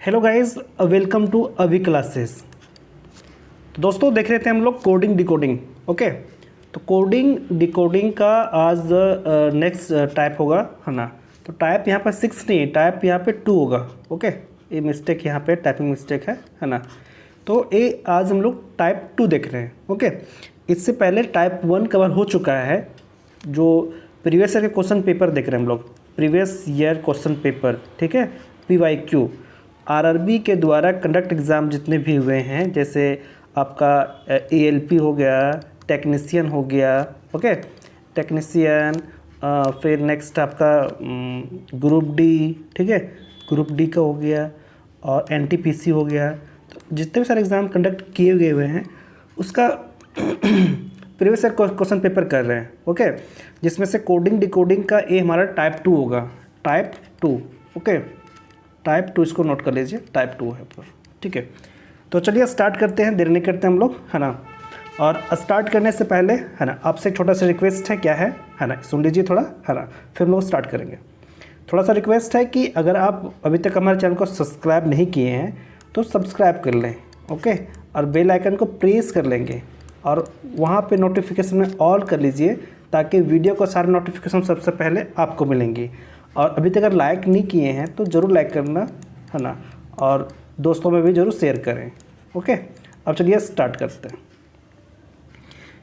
Hello guys, welcome to अभी classes. तो दोस्तों देख रहे थे हम लोग कोडिंग डिकोडिंग। ओके, तो कोडिंग डिकोडिंग का आज नेक्स्ट टाइप होगा, है ना। तो टाइप यहाँ पर 6 नहीं, टाइप यहाँ पे 2 होगा। ओके, ये मिस्टेक यहाँ पे टाइपिंग मिस्टेक है ना। तो ये आज हम लोग टाइप 2 देख रहे हैं। ओके, इससे पहले टाइप 1 कवर हो चुका है। जो प्रीवियस ईयर के क्वेश्चन पेपर देख रहे हैं हम लोग, प्रीवियस ईयर क्वेश्चन पेपर, ठीक है, PYQ आरआरबी के द्वारा कंडक्ट एग्ज़ाम जितने भी हुए हैं, जैसे आपका ALP हो गया, टेक्नीशियन हो गया, ओके, टेक्नीशियन, फिर नेक्स्ट आपका ग्रुप डी, ठीक है, ग्रुप डी का हो गया, और NTPC हो गया। तो जितने भी सारे एग्ज़ाम कंडक्ट किए गए हुए हैं उसका प्रीवियस ईयर क्वेश्चन पेपर कर रहे हैं। ओके, जिसमें से कोडिंग डिकोडिंग का ये हमारा टाइप 2 होगा, टाइप 2। ओके, टाइप 2 इसको नोट कर लीजिए, टाइप 2 है पर, ठीक है। तो चलिए स्टार्ट करते हैं, देर नहीं करते हम लोग, है ना। और स्टार्ट करने से पहले, है ना, आपसे एक छोटा सा रिक्वेस्ट है, क्या है ना, सुन लीजिए थोड़ा, है ना, फिर हम लोग स्टार्ट करेंगे। थोड़ा सा रिक्वेस्ट है कि अगर आप अभी तक हमारे चैनल को सब्सक्राइब नहीं किए हैं तो सब्सक्राइब कर लें, ओके, और बेल आइकन को प्रेस कर लेंगे और वहाँ पे नोटिफिकेशन में ऑल कर लीजिए, ताकि वीडियो का सारे नोटिफिकेशन सबसे पहले आपको मिलेंगी। और अभी तक अगर लाइक नहीं किए हैं तो ज़रूर लाइक करना, है ना, और दोस्तों में भी ज़रूर शेयर करें। ओके, अब चलिए स्टार्ट करते हैं।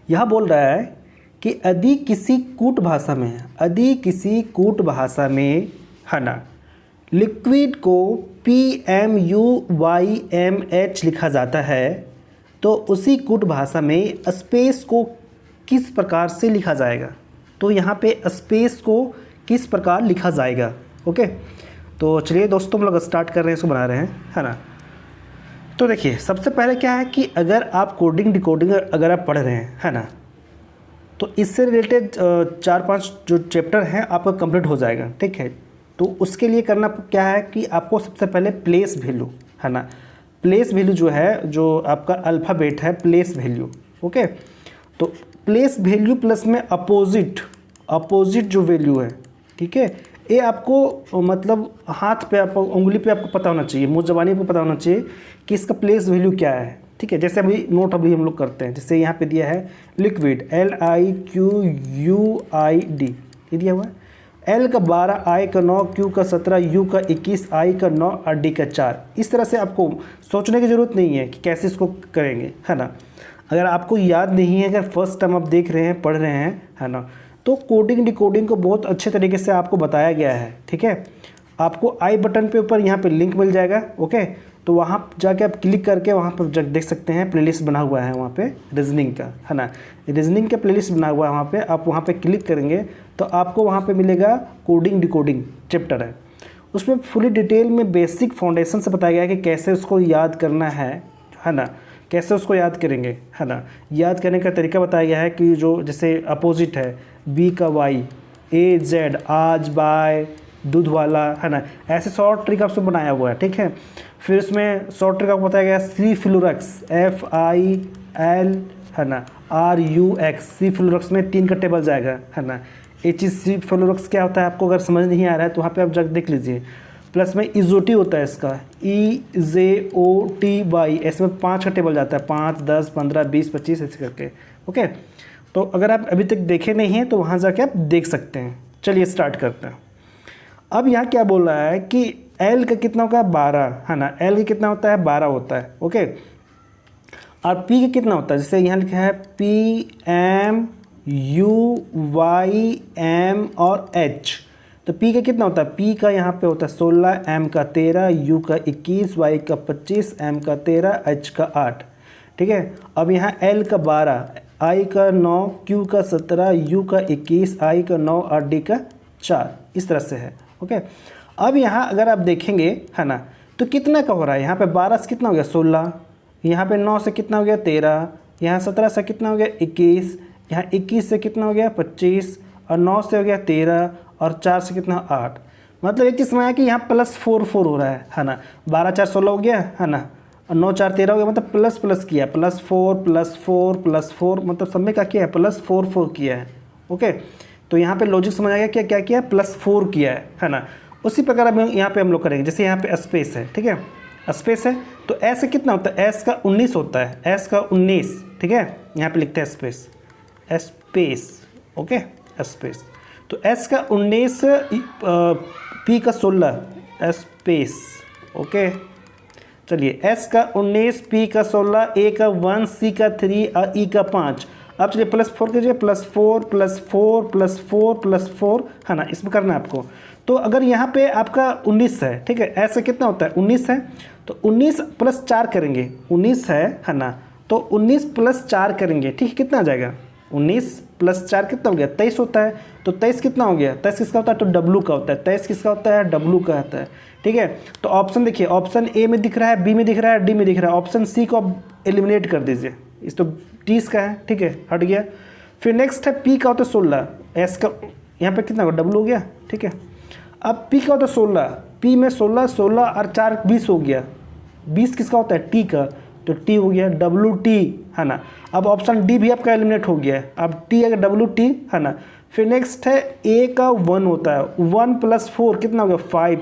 यह बोल रहा है कि यदि किसी कूट भाषा में, है ना, लिक्विड को PMUYMH लिखा जाता है, तो उसी कूट भाषा में स्पेस को किस प्रकार से लिखा जाएगा। तो यहाँ पे स्पेस को किस प्रकार लिखा जाएगा। ओके, तो चलिए दोस्तों हम लोग स्टार्ट कर रहे हैं, इसको बना रहे हैं, है ना। तो देखिए सबसे पहले क्या है कि अगर आप कोडिंग डिकोडिंग अगर आप पढ़ रहे हैं, है ना, तो इससे रिलेटेड 4-5 जो चैप्टर हैं आपका कंप्लीट हो जाएगा, ठीक है। तो उसके लिए करना क्या है कि आपको सबसे पहले प्लेस वैल्यू, है ना, प्लेस वैल्यू जो है, जो आपका अल्फ़ाबेट है, प्लेस वैल्यू। ओके, तो प्लेस वैल्यू प्लस में अपोजिट जो वैल्यू है, ठीक है, ये आपको मतलब हाथ पे, आपको उंगली पे आपको पता होना चाहिए, मुँह ज़बानी पे पता होना चाहिए कि इसका प्लेस वैल्यू क्या है, ठीक है। जैसे अभी नोट अभी हम लोग करते हैं, जैसे यहाँ पे दिया है लिक्विड LIQUID, ये दिया हुआ है, L का 12, I का 9, Q का 17, U का 21, I का 9 और D का 4। इस तरह से आपको सोचने की ज़रूरत नहीं है कि कैसे इसको करेंगे, है ना। अगर आपको याद नहीं है, अगर फर्स्ट टाइम आप देख रहे हैं, पढ़ रहे हैं, है ना, तो कोडिंग डिकोडिंग को बहुत अच्छे तरीके से आपको बताया गया है, ठीक है। आपको आई बटन पे ऊपर यहाँ पे लिंक मिल जाएगा। ओके, तो वहाँ जाके आप क्लिक करके वहाँ पर देख सकते हैं, प्लेलिस्ट बना हुआ है वहाँ पे रीजनिंग का, है ना, रीजनिंग का प्लेलिस्ट बना हुआ है वहाँ पे। आप वहाँ पे क्लिक करेंगे तो आपको वहाँ पे मिलेगा कोडिंग डिकोडिंग चैप्टर है, उसमें फुली डिटेल में बेसिक फाउंडेशन से बताया गया है कि कैसे उसको याद करना है ना, कैसे उसको याद करेंगे, है ना। याद करने का तरीका बताया गया है कि जो जैसे अपोजिट है, B का Y, AZ, आज, बाय, दूध वाला, है ना, ऐसे शॉर्ट ट्रिक आपसे बनाया हुआ है, ठीक है। फिर उसमें शॉर्ट ट्रिक आपको बताया गया सी फ्लूरक्स, FIL, है ना, RUX, सी फ्लूरक्स में 3 का टेबल जाएगा, है ना। ये चीज़ सी फ्लूरक्स क्या होता है आपको अगर समझ नहीं आ रहा है तो वहाँ पे आप जाकर देख लीजिए। प्लस में इजोटी होता है इसका, EJOTY, ऐसे में 5 का टेबल जाता है, 5, 10, 15, 20, 25 ऐसे करके। ओके, तो अगर आप अभी तक देखे नहीं हैं तो वहाँ जाके आप देख सकते हैं। चलिए स्टार्ट करते हैं। अब यहाँ क्या बोल रहा है कि L का कितना होगा, 12, है ना, L का कितना होता है, 12 होता है। ओके, और P का कितना होता है, जैसे यहाँ लिखा है PMUYM और H, तो P का कितना होता है, P का यहाँ पे होता है 16, M का 13, U का 21, Y का 25, M का 13, H का 8, ठीक है। अब यहाँ L का 12, I का 9, Q का 17, U का 21, I का 9 और D का 4, इस तरह से है। ओके, अब यहाँ अगर आप देखेंगे, है ना, तो कितना का हो रहा है, यहाँ पे 12 से कितना हो गया, 16, यहाँ पे 9 से कितना हो गया, 13, यहाँ 17 से कितना हो गया, 21, यहाँ 21 से कितना हो गया, 25, और 9 से हो गया 13, और 4 से कितना, 8। मतलब एक चीज़ समझा कि यहाँ +4 हो रहा है ना, 12 4 16 हो गया, है ना, और 9 4 13 हो गया, मतलब प्लस किया, +4 मतलब सब में क्या किया है, +4 किया है। ओके, तो यहाँ पे लॉजिक समझ आ गया क्या क्या किया, +4 किया है ना। उसी प्रकार अब यहाँ पे हम लोग करेंगे, जैसे यहाँ पे स्पेस है, ठीक है, स्पेस है। तो एस कितना होता है, एस का 19 होता है, एस का 19, ठीक है, यहाँ पे लिखते हैं स्पेस, स्पेस, ओके, स्पेस। तो एस का 19, पी का 16, स्पेस, ओके। चलिए एस का 19, पी का 16, ए का 1, सी का 3 और ई का 5। अब चलिए +4 कीजिए, +4 +4 +4 +4, है ना, इसमें करना है आपको। तो अगर यहाँ पे आपका 19 है, ठीक है, ऐसे कितना होता है 19 है, तो 19 + 4 करेंगे, 19 है ना, तो 19 + 4 करेंगे, ठीक है, कितना आ जाएगा, 19 + 4 कितना हो गया, 23 होता है। तो 23 कितना हो गया, 23 किसका होता है, तो W का होता है, 23 किसका होता है, W का होता है, ठीक है। तो ऑप्शन देखिए, ऑप्शन ए में दिख रहा है, बी में दिख रहा है, डी में दिख रहा है, ऑप्शन सी को आप एलिमिनेट कर दीजिए, इस तो 30 का है, ठीक है, हट गया। फिर नेक्स्ट है पी का होता है 16, एस का यहाँ पे कितना होगा, W हो गया, ठीक है। अब पी का होता है 16, पी में 16, 16 और 4 20 हो गया, 20 किसका होता है, टी का, तो टी हो गया, WT, है ना। अब ऑप्शन डी भी आपका एलिमिनेट हो गया है, अब टी है WT, है ना। फिर नेक्स्ट है ए का 1 होता है, 1 + 4 कितना हो गया, 5,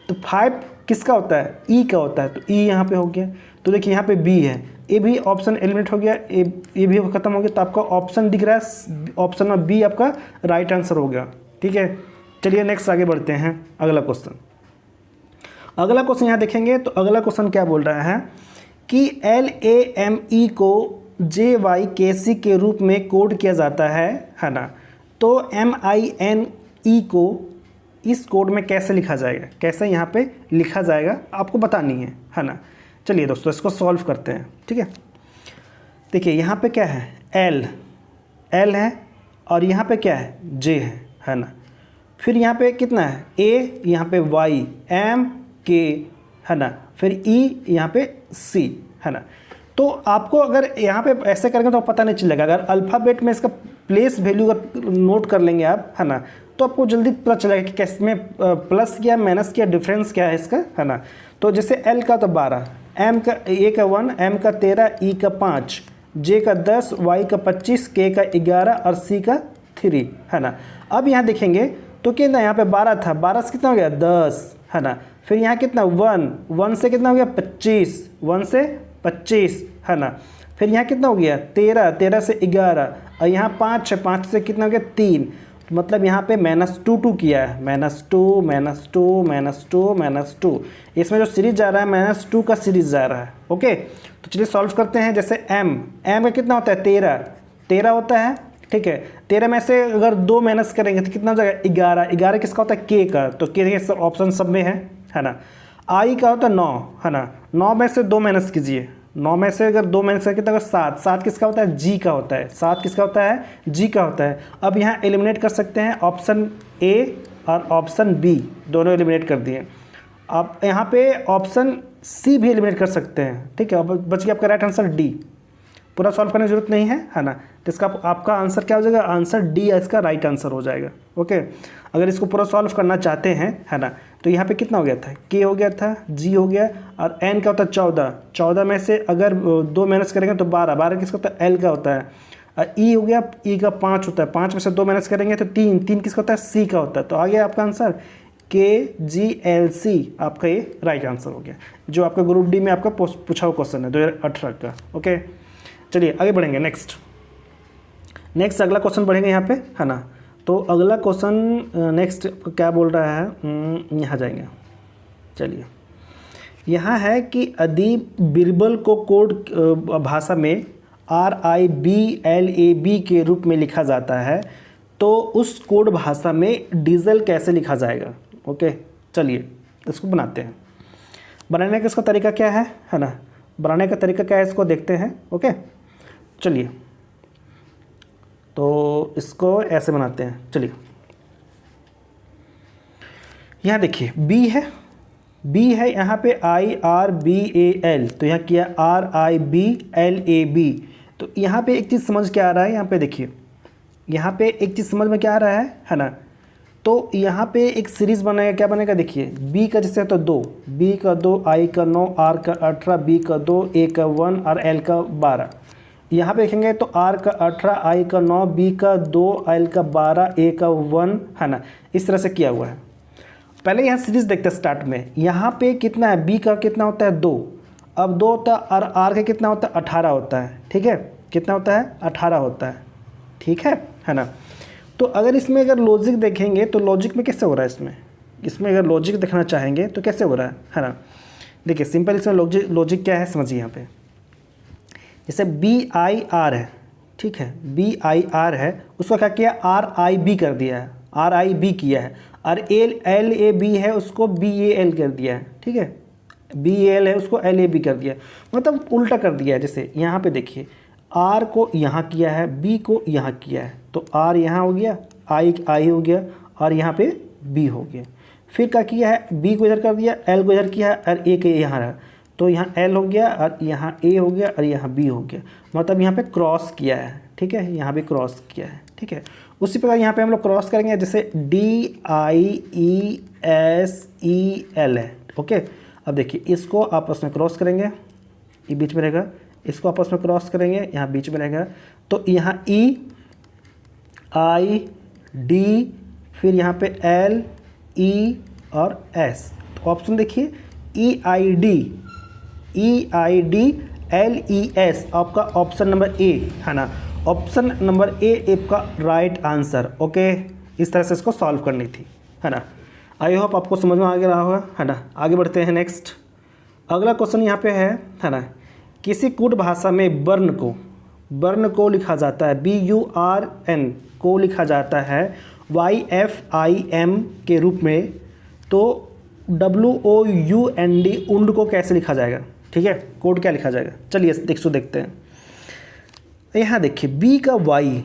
तो 5 किसका होता है, ई का होता है, तो ई यहाँ पे हो गया। तो देखिए यहाँ पे बी है, ए भी ऑप्शन एलिमिनेट हो गया, ए भी खत्म हो गया, तो आपका ऑप्शन दिख रहा है, ऑप्शन में बी आपका राइट आंसर हो गया, ठीक है। चलिए नेक्स्ट आगे बढ़ते हैं, अगला क्वेश्चन। अगला क्वेश्चन यहाँ देखेंगे, तो अगला क्वेश्चन क्या बोल रहा है कि LAME को JYKC के रूप में कोड किया जाता है ना। तो MINE को इस कोड में कैसे लिखा जाएगा, कैसे यहाँ पे लिखा जाएगा आपको बतानी है ना। चलिए दोस्तों इसको सॉल्व करते हैं, ठीक है। देखिए यहाँ पे क्या है, L है, और यहाँ पे क्या है, J है ना। फिर यहाँ पे कितना है, A, यहाँ पे Y, M, K, है ना, फिर E, यहाँ पे C, है ना। तो आपको अगर यहाँ पे ऐसे करेंगे तो पता नहीं चलेगा, अगर अल्फ़ाबेट में इसका प्लेस वैल्यू नोट कर लेंगे आप, है ना, तो आपको जल्दी पता चलेगा कि कैसे में प्लस क्या माइनस क्या डिफरेंस क्या है इसका, है ना। तो जैसे L का तो 12, M का A का 1, M का 13, E का 5, J का 10, Y का 25, K का 11 और C का 3, है ना। अब यहाँ देखेंगे तो कितना, यहाँ पे 12 था, 12 से कितना हो गया, 10, है ना। फिर यहाँ कितना 1 से कितना हो गया, 25, 1 से 25, है ना। फिर यहाँ कितना हो गया, 13 से 11, और यहाँ 5 है, 5 से कितना हो गया, 3, मतलब यहाँ पे -2 किया है, -2 इसमें जो सीरीज जा रहा है -2 का सीरीज जा रहा है, ओके। तो चलिए सॉल्व करते हैं। जैसे M का कितना होता है, 13 होता है, ठीक है। 13 में से अगर 2 माइनस करेंगे तो कितना हो जाएगा, 11 किसका होता है, K का, तो K के ऑप्शन सब में है ना। I का होता है 9, है ना, 9 में से 2 माइनस कीजिए, 9 में से अगर 2 माइनस करके तो 7 किसका होता है, G का होता है, 7 किसका होता है, G का होता है। अब यहाँ एलिमिनेट कर सकते हैं, ऑप्शन A और ऑप्शन B दोनों एलिमिनेट कर दिए। अब यहाँ पे ऑप्शन C भी एलिमिनेट कर सकते हैं, ठीक है। अब बच गया आपका राइट आंसर D, पूरा सॉल्व करने की जरूरत नहीं है ना। तो इसका आपका आंसर क्या हो जाएगा, आंसर डी इसका राइट आंसर हो जाएगा, ओके। अगर इसको पूरा सॉल्व करना चाहते हैं, है ना, तो यहाँ पे कितना हो गया था, के हो गया था, जी हो गया, और एन का होता है 14 में से अगर 2 माइनस करेंगे तो 12 किसका होता है, एल का होता है, और ई हो गया, ई का 5 होता है, 5 में से 2 माइनस करेंगे तो 3 किसका होता है, सी का होता है। तो आ गया आपका आंसर KGLC, आपका ये राइट आंसर हो गया, जो आपका ग्रुप डी में आपका पूछा हुआ क्वेश्चन है 2018 का, ओके। चलिए आगे बढ़ेंगे, नेक्स्ट अगला क्वेश्चन बढ़ेंगे यहाँ पे, है ना। तो अगला क्वेश्चन नेक्स्ट क्या बोल रहा है, यहाँ जाएंगे। चलिए यहाँ है कि अदीब बिरबल को कोड भाषा में RIBLAB के रूप में लिखा जाता है, तो उस कोड भाषा में डीजल कैसे लिखा जाएगा, ओके। चलिए इसको बनाते हैं। बनाने का इसका तरीका क्या है ना, बनाने का तरीका क्या है इसको देखते हैं, ओके। चलिए तो इसको ऐसे बनाते हैं। चलिए यहाँ देखिए B है यहाँ पे IRBAL, तो यहाँ किया RIBLAB। तो यहाँ पे एक चीज़ समझ के आ रहा है, यहाँ पे देखिए, यहाँ पे एक चीज़ समझ में क्या आ रहा है ना। तो यहाँ पे एक सीरीज़ बनेगा, क्या बनेगा देखिए, B का जैसे तो 2, B का 2, I का 9, R का 18, B का 2, A का 1 और L का 12। यहाँ पे देखेंगे तो R का 18, I का 9, B का 2, L का 12, A का 1, है ना, इस तरह से किया हुआ है। पहले यहाँ सीरीज देखते हैं स्टार्ट में। यहाँ पे कितना है, बी का कितना होता है 2, अब 2 होता है, और आर का कितना होता है 18 होता है, ठीक है, कितना होता है 18 होता है, ठीक है ना। तो अगर इसमें अगर लॉजिक देखेंगे तो लॉजिक में कैसे हो रहा है, इसमें अगर लॉजिक देखना चाहेंगे तो कैसे हो रहा है ना। देखिए सिंपल इसमें लॉजिक क्या है समझिए। यहाँ पे जैसे BIR है, ठीक है, BIR है, उसको क्या किया RIB कर दिया है, RIB किया है, और LAB है उसको BAL कर दिया है, ठीक है, BAL है उसको LAB कर दिया, मतलब उल्टा कर दिया है। जैसे यहाँ पे देखिए R को यहाँ किया है, B को यहाँ किया है, तो R यहाँ हो गया, I हो गया, और यहाँ पे B हो गया। फिर क्या किया है, B को इधर कर दिया, L को इधर किया है, और A के यहाँ रहा, तो यहाँ L हो गया, और यहाँ A हो गया, और यहाँ B हो गया, मतलब यहाँ पे क्रॉस किया है, ठीक है, यहाँ पे क्रॉस किया है, ठीक है। उसी प्रकार यहाँ पे हम लोग क्रॉस करेंगे, जैसे DIESEL है, ओके। अब देखिए इसको आपस में क्रॉस करेंगे, ये बीच में रहेगा, इसको आपस में क्रॉस करेंगे, यहाँ बीच में रहेगा, तो यहाँ EID, फिर यहाँ पे LE और S, तो ऑप्शन देखिए EID आपका ऑप्शन नंबर ए है ना, ऑप्शन नंबर ए आपका राइट आंसर, ओके। इस तरह से इसको सॉल्व करनी थी, है ना। आई होप आपको समझ में आ गया रहा होगा, है ना। आगे बढ़ते हैं नेक्स्ट। अगला क्वेश्चन यहाँ पे है ना, किसी कूट भाषा में वर्ण को लिखा जाता है, BURN को लिखा जाता है YFIM के रूप में, तो WOUND उंड को कैसे लिखा जाएगा, ठीक है, कोड क्या लिखा जाएगा। चलिए देखते हैं। यहाँ देखिए B का Y,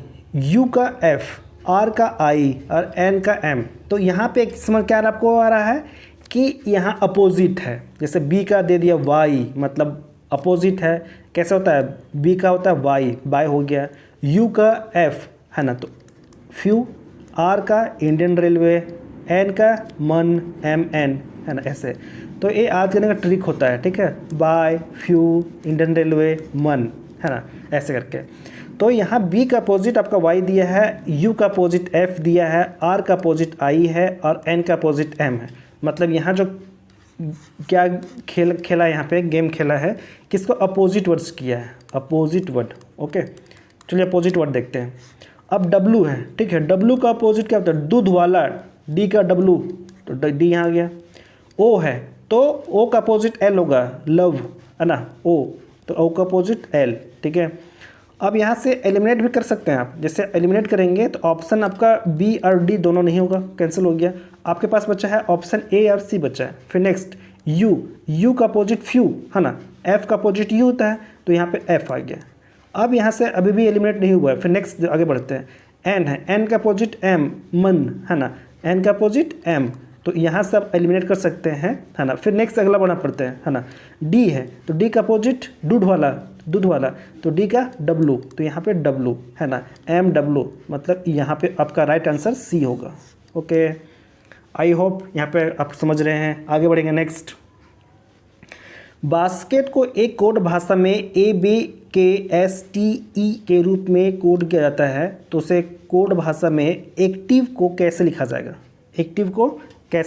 U का F, R का I और N का M, तो यहाँ पे एक समझ क्या आपको आ रहा है कि यहाँ अपोजिट है। जैसे B का दे दिया Y, मतलब अपोजिट है, कैसे होता है, B का होता है बाय हो गया, U का F है ना, तो फ्यू, R का इंडियन रेलवे, N का मन MN है ना, ऐसे। तो ये याद करने का ट्रिक होता है, ठीक है, बाय, फ्यू, इंडियन रेलवे, मन, है ना, ऐसे करके। तो यहाँ B का अपोजिट आपका Y दिया है, U का अपोजिट F दिया है, R का अपोजिट I है, और N का अपोजिट M है। मतलब यहाँ जो क्या खेला यहाँ पे गेम खेला है, किसको अपोजिट वर्ड्स किया है, अपोजिट वर्ड, ओके। चलिए अपोजिट वर्ड देखते हैं। अब W है, ठीक है, W का अपोजिट क्या होता है, दूध वाला, D का W, तो D यहाँ आ गया। O है तो O का अपोजिट L होगा, लव, है ना, O, तो O का अपोजिट L, ठीक है। अब यहाँ से एलिमिनेट भी कर सकते हैं आप। जैसे एलिमिनेट करेंगे तो ऑप्शन आपका B और D दोनों नहीं होगा, कैंसिल हो गया। आपके पास बचा है ऑप्शन A और C बचा है। फिर नेक्स्ट U का अपोजिट फ्यू, है ना, F का अपोजिट U होता है, तो यहाँ पे F आ गया। अब यहाँ से अभी भी एलिमिनेट नहीं हुआ है। फिर नेक्स्ट आगे बढ़ते हैं। N है, N का अपोजिट M, मन, है ना, N का अपोजिट M, तो यहाँ से आप एलिमिनेट कर सकते हैं, है ना। फिर नेक्स्ट अगला बढ़ना पड़ते हैं, है ना। D है तो D का अपोजिट दूध वाला, तो D का W, तो यहाँ पे W, है ना, MW, मतलब यहाँ पे आपका राइट आंसर C होगा, ओके। आई होप यहाँ पे आप समझ रहे हैं। आगे बढ़ेंगे नेक्स्ट। बास्केट को एक कोड भाषा में ABKSTE के रूप में कोड किया जाता है, तो उसे कोड भाषा में एक्टिव को कैसे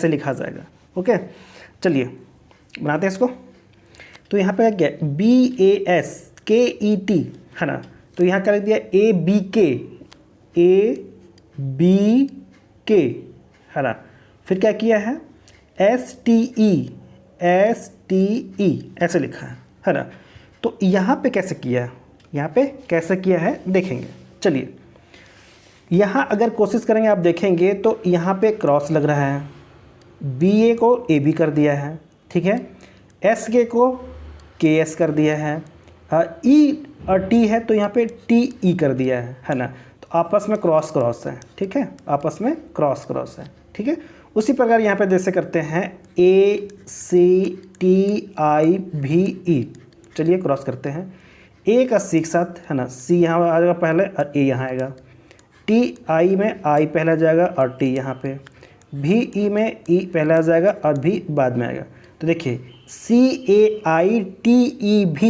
लिखा जाएगा, ओके। चलिए बनाते हैं इसको। तो यहाँ पे क्या BASKET, है ना, तो यहाँ क्या लिख दिया ABK, है ना। फिर क्या किया है STE ऐसे लिखा है ना। तो यहाँ पे कैसे किया है, देखेंगे। चलिए यहाँ अगर कोशिश करेंगे आप देखेंगे तो यहाँ पे क्रॉस लग रहा है, BA को AB कर दिया है, ठीक है, SK को KS कर दिया है, E और T है तो यहाँ पे TE कर दिया है ना। तो आपस में क्रॉस है, ठीक है, आपस में क्रॉस है, ठीक है। उसी प्रकार यहाँ पे जैसे करते हैं ACTIVE, चलिए क्रॉस करते हैं। A का C के साथ, है ना, C यहाँ आ जाएगा पहले और A यहाँ आएगा। TI में I पहले आ जाएगा और T यहाँ पे। VE में E पहले आ जाएगा और V बाद में आएगा। तो देखिए CAITEV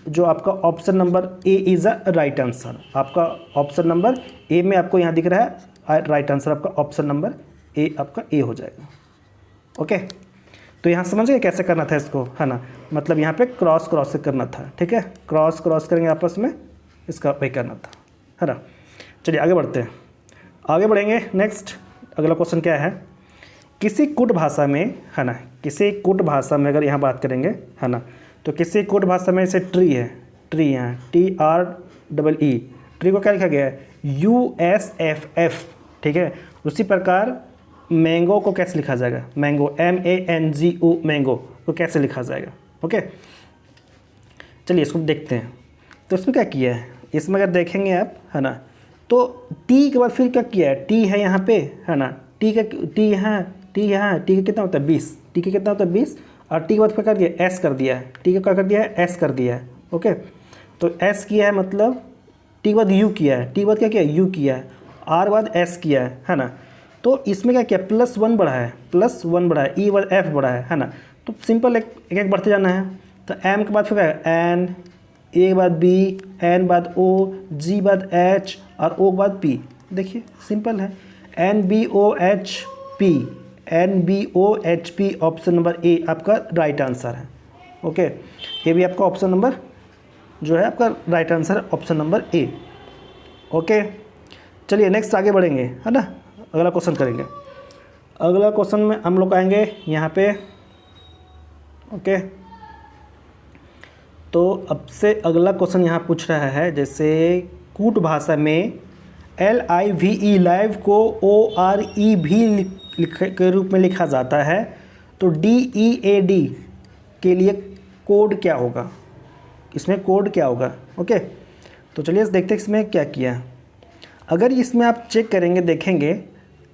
जो आपका option number A is a right answer. आपका ऑप्शन नंबर A में आपको यहाँ दिख रहा है राइट आंसर, आपका ऑप्शन नंबर A आपका A हो जाएगा, ओके, तो यहाँ समझ गए कैसे करना था इसको, है ना, मतलब यहाँ पे क्रॉस क्रॉस से करना था, ठीक है, क्रॉस क्रॉस करेंगे आपस में, इसका वही करना था, है ना। चलिए आगे बढ़ते हैं, आगे बढ़ेंगे। नेक्स्ट अगला क्वेश्चन क्या है, किसी कुट भाषा में, है ना, किसी कुट भाषा में अगर यहाँ बात करेंगे, है ना, तो किसी कुट भाषा में जैसे ट्री है, ट्री यहाँ TREE, ट्री को क्या लिखा गया है USFF, ठीक है। उसी प्रकार मैंगो को कैसे लिखा जाएगा, मैंगो MANGO, मैंगो को कैसे लिखा जाएगा, ओके। चलिए इसको देखते हैं। तो इसमें क्या किया है, इसमें अगर देखेंगे आप, है ना, तो टी के बाद फिर क्या किया है, टी है यहाँ पे, है ना, टी का कितना होता है 20, टी का कितना होता है 20, और टी के बाद फिर कर दिया एस कर दिया है, टी का क्या कर दिया है एस कर दिया है, ओके। तो एस किया है मतलब टी के बाद यू किया है, टी के बाद क्या किया है यू किया है, आर बाद एस किया है ना। तो इसमें क्या किया +1 बढ़ा है, +1 बढ़ा है, ई बाद एफ बढ़ा है ना। तो सिंपल एक एक बढ़ते जाना है। तो एम के बाद फिर क्या है एन, ए के बाद बी, एन बाद ओ, जी बाद एच और ओ के बाद पी। देखिए सिंपल है, NBOHP, NBOHP option number A आपका राइट आंसर है, ओके। ये भी आपका ऑप्शन नंबर जो है आपका राइट आंसर है, ऑप्शन नंबर ए, ओके। चलिए नेक्स्ट आगे बढ़ेंगे, है ना, अगला क्वेश्चन करेंगे। अगला क्वेश्चन में हम लोग आएंगे यहाँ पे, ओके। तो अब से अगला क्वेश्चन यहाँ पूछ रहा है, जैसे कूट भाषा में LIVE लाइव को OREV के रूप में लिखा जाता है, तो DEAD के लिए कोड क्या होगा, इसमें कोड क्या होगा, ओके। तो चलिए देखते हैं इसमें क्या किया है। अगर इसमें आप चेक करेंगे देखेंगे,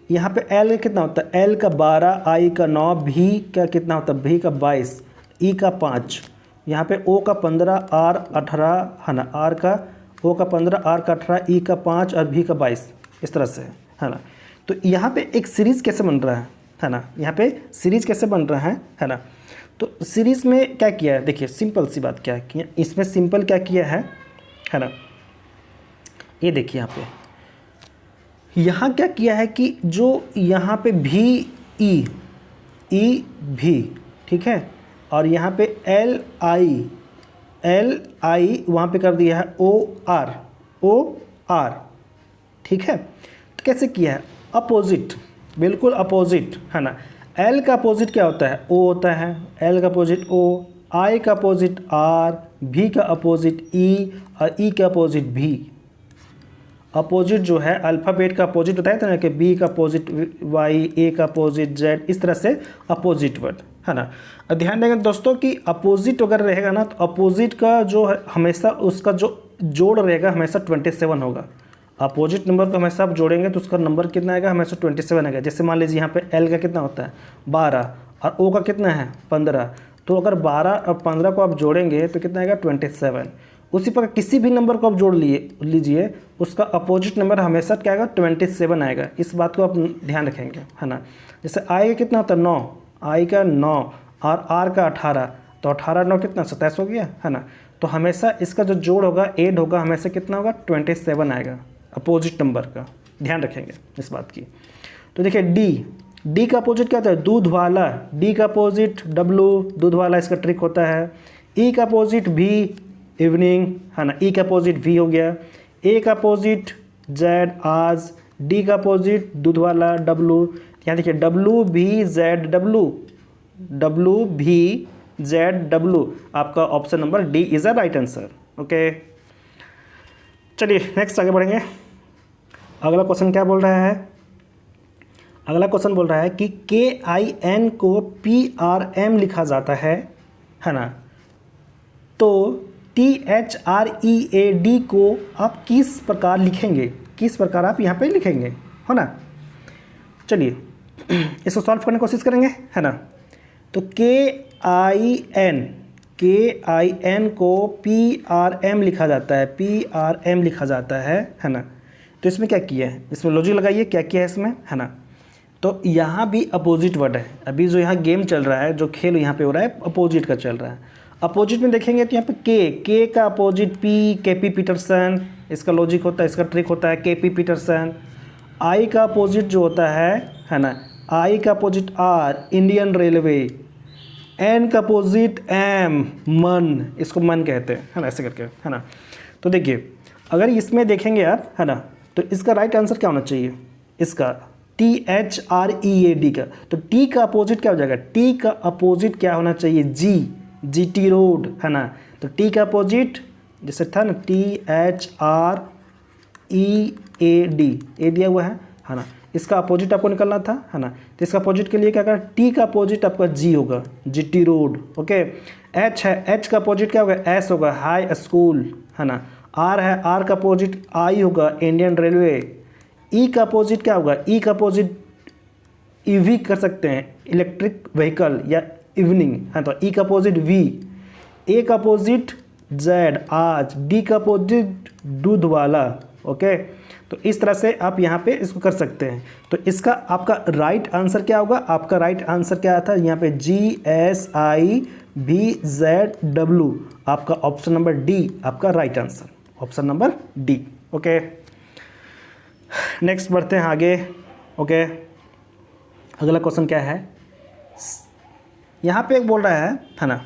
यहाँ पे L का कितना होता है, L का 12, I का 9, V का कितना होता है, V का 22, E का 5, यहाँ पे O का 15, R 18, है ना, R का O का 15, R का 18, E का 5 और V का 22, इस तरह से, है ना। तो यहाँ पे एक सीरीज़ कैसे बन रहा है ना, यहाँ पे सीरीज़ कैसे बन रहा है ना। तो सीरीज़ में क्या किया है, देखिए सिंपल सी बात क्या है, इसमें सिंपल क्या किया है ना, ये देखिए यहाँ पे, यहाँ क्या किया है कि जो यहाँ पे VE भी, ठीक है, और यहाँ पे LI वहाँ पे कर दिया है OR, ठीक है। तो कैसे किया है, अपोजिट, बिल्कुल अपोजिट, है ना। L का अपोजिट क्या होता है, O होता है, L का अपोजिट O, I का अपोजिट R, V का अपोजिट E और E का अपोजिट V। अपोजिट जो है अल्फ़ाबेट का अपोजिट बताया था ना कि B का अपोजिट Y, A का अपोजिट Z, इस तरह से अपोजिट वर्ड, है ना। ध्यान देंगे दोस्तों कि अपोजिट अगर रहेगा ना, तो अपोजिट का जो है हमेशा उसका जो जोड़ रहेगा हमेशा 27 होगा। अपोजिट नंबर को हमेशा आप जोड़ेंगे तो उसका नंबर कितना आएगा, हमेशा 27 आएगा। जैसे मान लीजिए यहाँ पे L का कितना होता है 12 और O का कितना है 15, तो अगर 12 और 15 को आप जोड़ेंगे तो कितना आएगा 27। उसी प्रकार किसी भी नंबर को आप जोड़ लीजिए, उसका अपोजिट नंबर हमेशा क्या आएगा 27 आएगा। इस बात को आप ध्यान रखेंगे, है ना। जैसे I का कितना होता है 9, I का 9 और R का 18, तो 18 9 कितना 27 हो गया, है ना। तो हमेशा इसका जो जोड़ होगा ऐड होगा हमेशा कितना होगा 27 आएगा अपोजिट नंबर का, ध्यान रखेंगे इस बात की। तो देखिए डी का अपोजिट क्या होता है दूध वाला, डी का अपोजिट W, दूध वाला इसका ट्रिक होता है। ई का अपोजिट V, इवनिंग, है ना, ई का अपोजिट V हो गया। ए का अपोजिट Z, आज। डी का अपोजिट दूध वाला W, यहाँ देखिए WVZW, आपका option number D is a right answer, okay. चलिए नेक्स्ट आगे बढ़ेंगे। अगला क्वेश्चन क्या बोल रहा है, अगला क्वेश्चन बोल रहा है कि KIN को PRM लिखा जाता है ना। तो THREAD को आप किस प्रकार लिखेंगे, किस प्रकार आप यहाँ पे लिखेंगे, है ना। चलिए इसको सॉल्व करने की कोशिश करेंगे, है ना। तो KIN को PRM लिखा जाता है, PRM लिखा जाता है ना। तो इसमें क्या किया है, इसमें लॉजिक लगाइए क्या किया है इसमें, है ना। तो यहाँ भी अपोजिट वर्ड है, अभी जो यहाँ गेम चल रहा है, जो खेल यहाँ पे हो रहा है अपोजिट का चल रहा है। अपोजिट में देखेंगे तो यहाँ पे के का अपोजिट KP पीटरसन, इसका लॉजिक होता है, इसका ट्रिक होता है KP पीटरसन। आई का अपोजिट जो होता है ना आई का opposite R Indian railway, N का अपोजिट एम मन, इसको मन कहते हैं, है ना, ऐसे करके, है ना। तो देखिए अगर इसमें देखेंगे आप, है ना, तो इसका राइट आंसर क्या होना चाहिए, इसका THREAD का, तो टी का अपोजिट क्या हो जाएगा, टी का अपोजिट क्या होना चाहिए, GT रोड, है ना। तो टी का अपोजिट जैसे था ना THREAD, ए दिया हुआ है ना, इसका अपोजिट आपको निकलना था, है ना। तो इसका अपोजिट के लिए क्या करना, टी का अपोजिट आपका जी होगा, GT रोड, ओके। एच है, एच का अपोजिट क्या होगा, एस होगा, हाई स्कूल, है ना। आर है, आर का अपोजिट आई होगा, इंडियन रेलवे। ई का अपोजिट क्या होगा, ई का अपोजिट ईवी कर सकते हैं, इलेक्ट्रिक व्हीकल या इवनिंग, है। तो ई का अपोजिट वी, ए का अपोजिट जेड आज, डी का अपोजिट दूध वाला, ओके। तो इस तरह से आप यहाँ पे इसको कर सकते हैं। तो इसका आपका राइट आंसर क्या होगा, आपका राइट आंसर क्या था यहाँ पे, GSIBZW, आपका ऑप्शन नंबर डी आपका right answer, option number D, okay. Next बढ़ते हैं आगे, ओके। अगला क्वेश्चन क्या है, यहाँ पे एक बोल रहा है ना,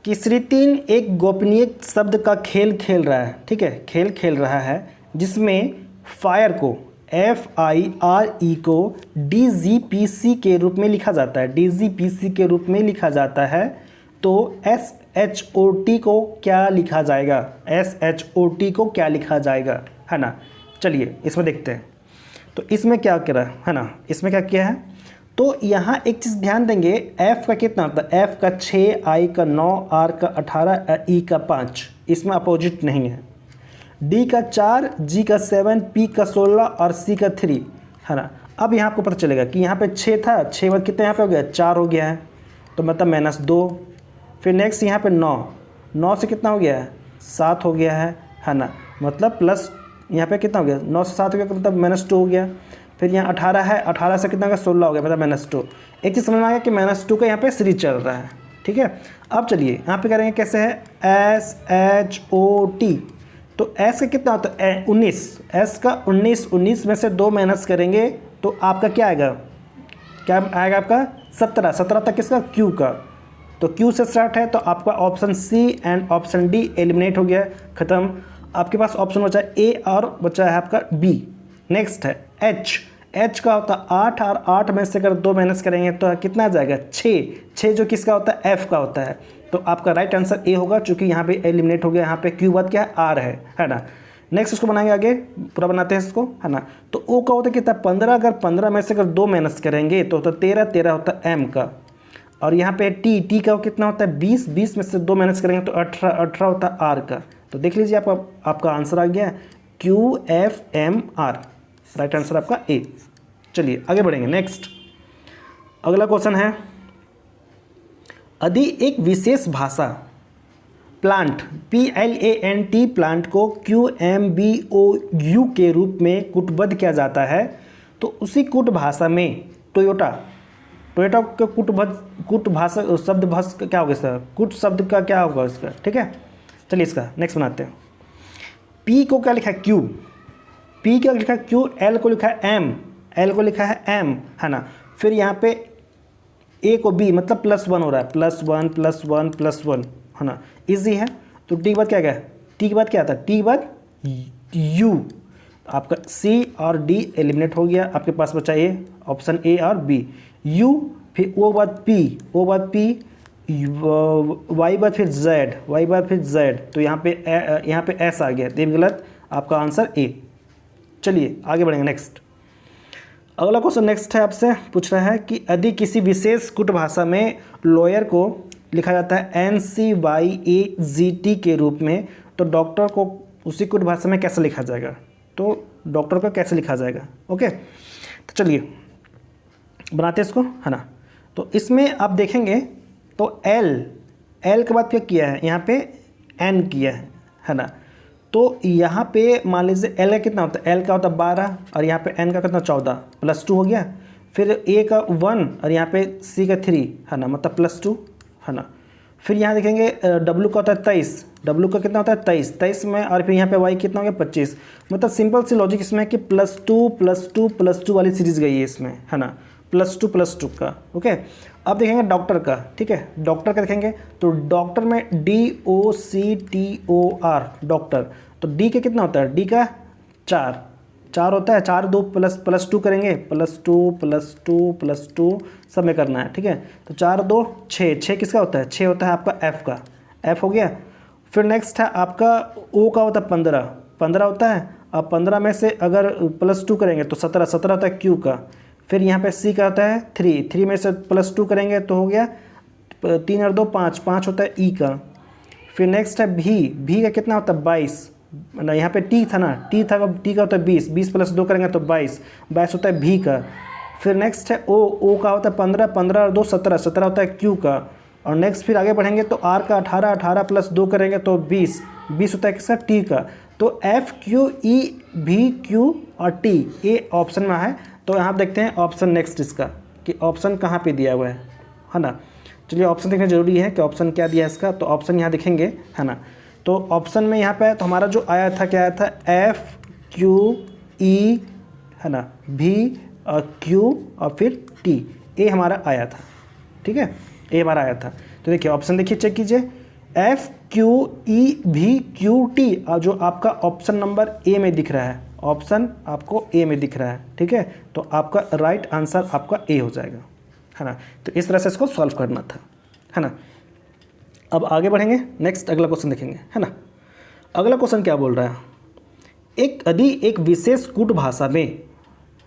कि श्रीतीन एक गोपनीय शब्द का खेल खेल रहा है, ठीक है, खेल खेल रहा है, जिसमें फायर को FIRE को DGPC के रूप में लिखा जाता है, DGPC के रूप में लिखा जाता है। तो SHOT को क्या लिखा जाएगा, SHOT को क्या लिखा जाएगा, है ना। चलिए इसमें देखते हैं। तो इसमें क्या करा है ना, इसमें क्या किया है, तो यहाँ एक चीज़ ध्यान देंगे, F का कितना होता है, F का 6, I का 9, R का 18, E का 5, इसमें अपोजिट नहीं है। D का 4, G का 7, P का 16 और C का 3, है ना। अब यहाँ आपको पता चलेगा कि यहाँ पे 6 था, 6 बाद कितना यहाँ पे हो गया, 4 हो गया है, तो मतलब -2। फिर नेक्स्ट यहाँ पे 9 से कितना हो गया है, 7 हो गया है ना, मतलब प्लस यहाँ पे कितना हो गया, 9 से 7 हो गया, मतलब -2 हो गया। फिर यहाँ 18 है, 18 से कितना हो गया, 16 हो गया, मतलब -2। एक चीज़ समझ में आ गया कि -2 का यहाँ पे सीरीज चल रहा है, ठीक है। अब चलिए यहाँ पे करेंगे कैसे है, SHOT, तो S का कितना होता है 19, S का 19 में से 2 माइनस करेंगे तो आपका क्या आएगा, क्या आएगा आपका 17 तक किसका, Q का। तो Q से स्टार्ट है, तो आपका option C and option D eliminate हो गया, ख़त्म। आपके पास ऑप्शन बचा है A और बचा है आपका B। नेक्स्ट है H का होता है 8 और 8 में से अगर 2 माइनस करेंगे तो कितना आ जाएगा, 6 जो किसका होता है, F का होता है। तो आपका राइट आंसर A होगा, क्योंकि यहाँ पे एलिमिनेट हो गया, यहाँ पे Q बाद क्या है, R है ना। नेक्स्ट इसको बनाएंगे, आगे पूरा बनाते हैं इसको, है ना। तो O का होता है कितना, 15, अगर 15 में से अगर 2 माइनस करेंगे तो होता 13 होता है M का। और यहाँ पे T का कितना होता है 20 में से 2 माइनस करेंगे तो 18 होता है R का। तो देख लीजिए आपका आंसर आ गया QFMR, राइट आंसर आपका A। चलिए आगे बढ़ेंगे। नेक्स्ट अगला क्वेश्चन है, यदि एक विशेष भाषा प्लांट PLANT प्लांट को QMBOU के रूप में कूटबद्ध किया जाता है, तो उसी कूट भाषा में टोयोटा के कूट भाषा शब्द भाषा क्या होगा इसका, कूट शब्द का क्या होगा इसका, ठीक है। चलिए इसका नेक्स्ट बनाते हैं। P को क्या लिखा है, Q, P क्या लिखा है Q, L को लिखा है M, L को लिखा है M, है ना। फिर यहाँ पे A को B, मतलब +1 हो रहा है, +1 है ना, इजी है। तो T के बाद क्या गया, T के बाद क्या आता है, T के बाद U, आपका C और D एलिमिनेट हो गया, आपके पास बचा A, ऑप्शन A और B। U, फिर O बाद P, Y बाद फिर Z, तो यहाँ पे S आ गया, तो गलत, आपका आंसर A। चलिए आगे बढ़ेंगे। नेक्स्ट अगला क्वेश्चन नेक्स्ट है, आपसे पूछ रहा है कि यदि किसी विशेष कूट भाषा में लॉयर को लिखा जाता है NCYAGT के रूप में, तो डॉक्टर को उसी कूट भाषा में कैसे लिखा जाएगा, तो डॉक्टर को कैसे लिखा जाएगा, ओके। तो चलिए बनाते हैं इसको, है ना। तो इसमें आप देखेंगे तो L के बाद क्या किया है, यहाँ पे N किया है ना। तो यहाँ पे मान लीजिए L का कितना होता है, L का होता है 12 और यहाँ पे N का कितना 14, +2 हो गया। फिर A का 1 और यहाँ पे C का 3, है ना, मतलब +2, है ना। फिर यहाँ देखेंगे W का होता है 23, W का कितना होता है 23 में, और फिर यहाँ पे Y कितना हो गया 25। मतलब सिंपल सी लॉजिक इसमें है कि +2 वाली सीरीज गई है इसमें, है ना, +2 का। ओके, अब देखेंगे डॉक्टर का। ठीक है, डॉक्टर का देखेंगे तो डॉक्टर में DOCTOR डॉक्टर, तो D का कितना होता है, D का 4 होता है, 4 2 +2 करेंगे, +2 सब में करना है। ठीक है, तो 4 2 6 किसका होता है, 6 होता है आपका F का, F हो गया। फिर नेक्स्ट है आपका O का होता है 15 होता है। अब 15 में से अगर +2 करेंगे तो 17 होता है Q का। फिर यहाँ पे C का होता है 3 में से +2 करेंगे तो हो गया 3 और 2 5 होता है E का। फिर नेक्स्ट है V का कितना होता है 22 ना, यहाँ पे T था ना, T का होता है 20 +2 करेंगे तो 22 होता है V का। फिर नेक्स्ट है O का होता है 15 और 2 17 होता है Q का। और नेक्स्ट फिर आगे बढ़ेंगे तो R का 18 +2 करेंगे तो 20 होता है किसका, T का। तो F Q E V Q और T ये ऑप्शन में है। तो यहाँ देखते हैं ऑप्शन नेक्स्ट इसका कि ऑप्शन कहाँ पे दिया हुआ है ना। चलिए ऑप्शन देखना जरूरी है कि ऑप्शन क्या दिया है इसका। तो ऑप्शन यहाँ देखेंगे, है ना। तो ऑप्शन में यहाँ पे तो हमारा जो आया था क्या आया था, F Q E, है ना, V और Q और फिर T, ये हमारा आया था। ठीक है, ये हमारा आया था। तो देखिए ऑप्शन देखिए, चेक कीजिए, F Q E V Q T जो आपका ऑप्शन नंबर ए में दिख रहा है, ऑप्शन आपको ए में दिख रहा है। ठीक है, तो आपका राइट आंसर आपका ए हो जाएगा, है ना। तो इस तरह से इसको सॉल्व करना था, है ना। अब आगे बढ़ेंगे, नेक्स्ट अगला क्वेश्चन देखेंगे, है ना। अगला क्वेश्चन क्या बोल रहा है, यदि एक विशेष कूट भाषा में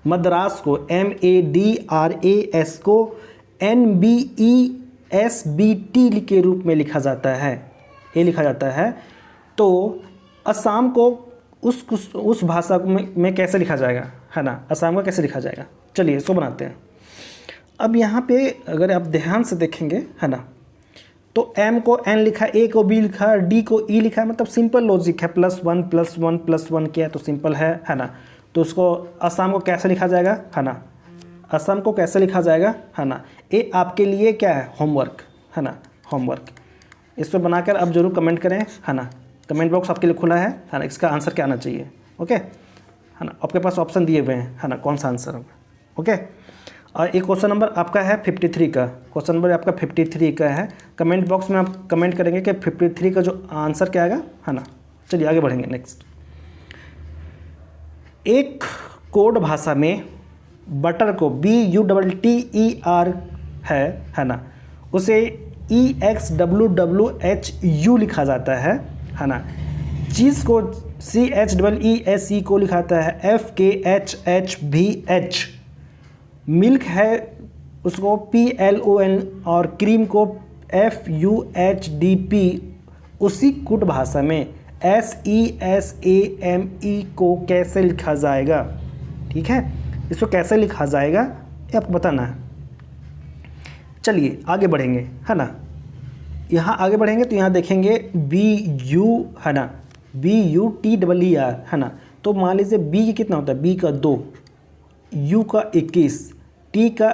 मद्रास को MADRAS को NBESBT के रूप में लिखा जाता है, ये लिखा जाता है, तो असम को उस भाषा में कैसे लिखा जाएगा, है ना, असम को कैसे लिखा जाएगा। चलिए इसको बनाते हैं। अब यहाँ पे अगर आप ध्यान से देखेंगे, है ना, तो M को N लिखा है, A को B लिखा है, D को E लिखा है, मतलब सिंपल लॉजिक है, +1 क्या है तो सिंपल है ना। तो उसको असम को कैसे लिखा जाएगा, है ना, असम को कैसे लिखा जाएगा, है ना। ये आपके लिए क्या है, होमवर्क, है ना, होमवर्क। इसको बनाकर आप जरूर कमेंट करें, है ना, कमेंट बॉक्स आपके लिए खुला है ना। इसका आंसर क्या आना चाहिए, ओके, है ना। आपके पास ऑप्शन दिए हुए हैं, है ना, कौन सा आंसर होगा, ओके। और एक क्वेश्चन नंबर आपका है 53 का, क्वेश्चन नंबर आपका 53 का है। कमेंट बॉक्स में आप कमेंट करेंगे कि 53 का जो आंसर क्या आएगा, है ना। चलिए आगे बढ़ेंगे नेक्स्ट। एक कोड भाषा में बटर को BUTTER है ना, उसे EXWWHU लिखा जाता है ना। चीज़ को CHEESE को लिखा जाता है FKHHVH। मिल्क है उसको PLON और क्रीम को FUHDP। उसी कुट भाषा में SESAME को कैसे लिखा जाएगा, ठीक है, इसको कैसे लिखा जाएगा ये आपको बताना है। चलिए आगे बढ़ेंगे, है ना। यहाँ आगे बढ़ेंगे तो यहाँ देखेंगे BU, है ना, BUTER, है ना। तो मान लीजिए B की कितना होता है, B का 2, U का 21, T का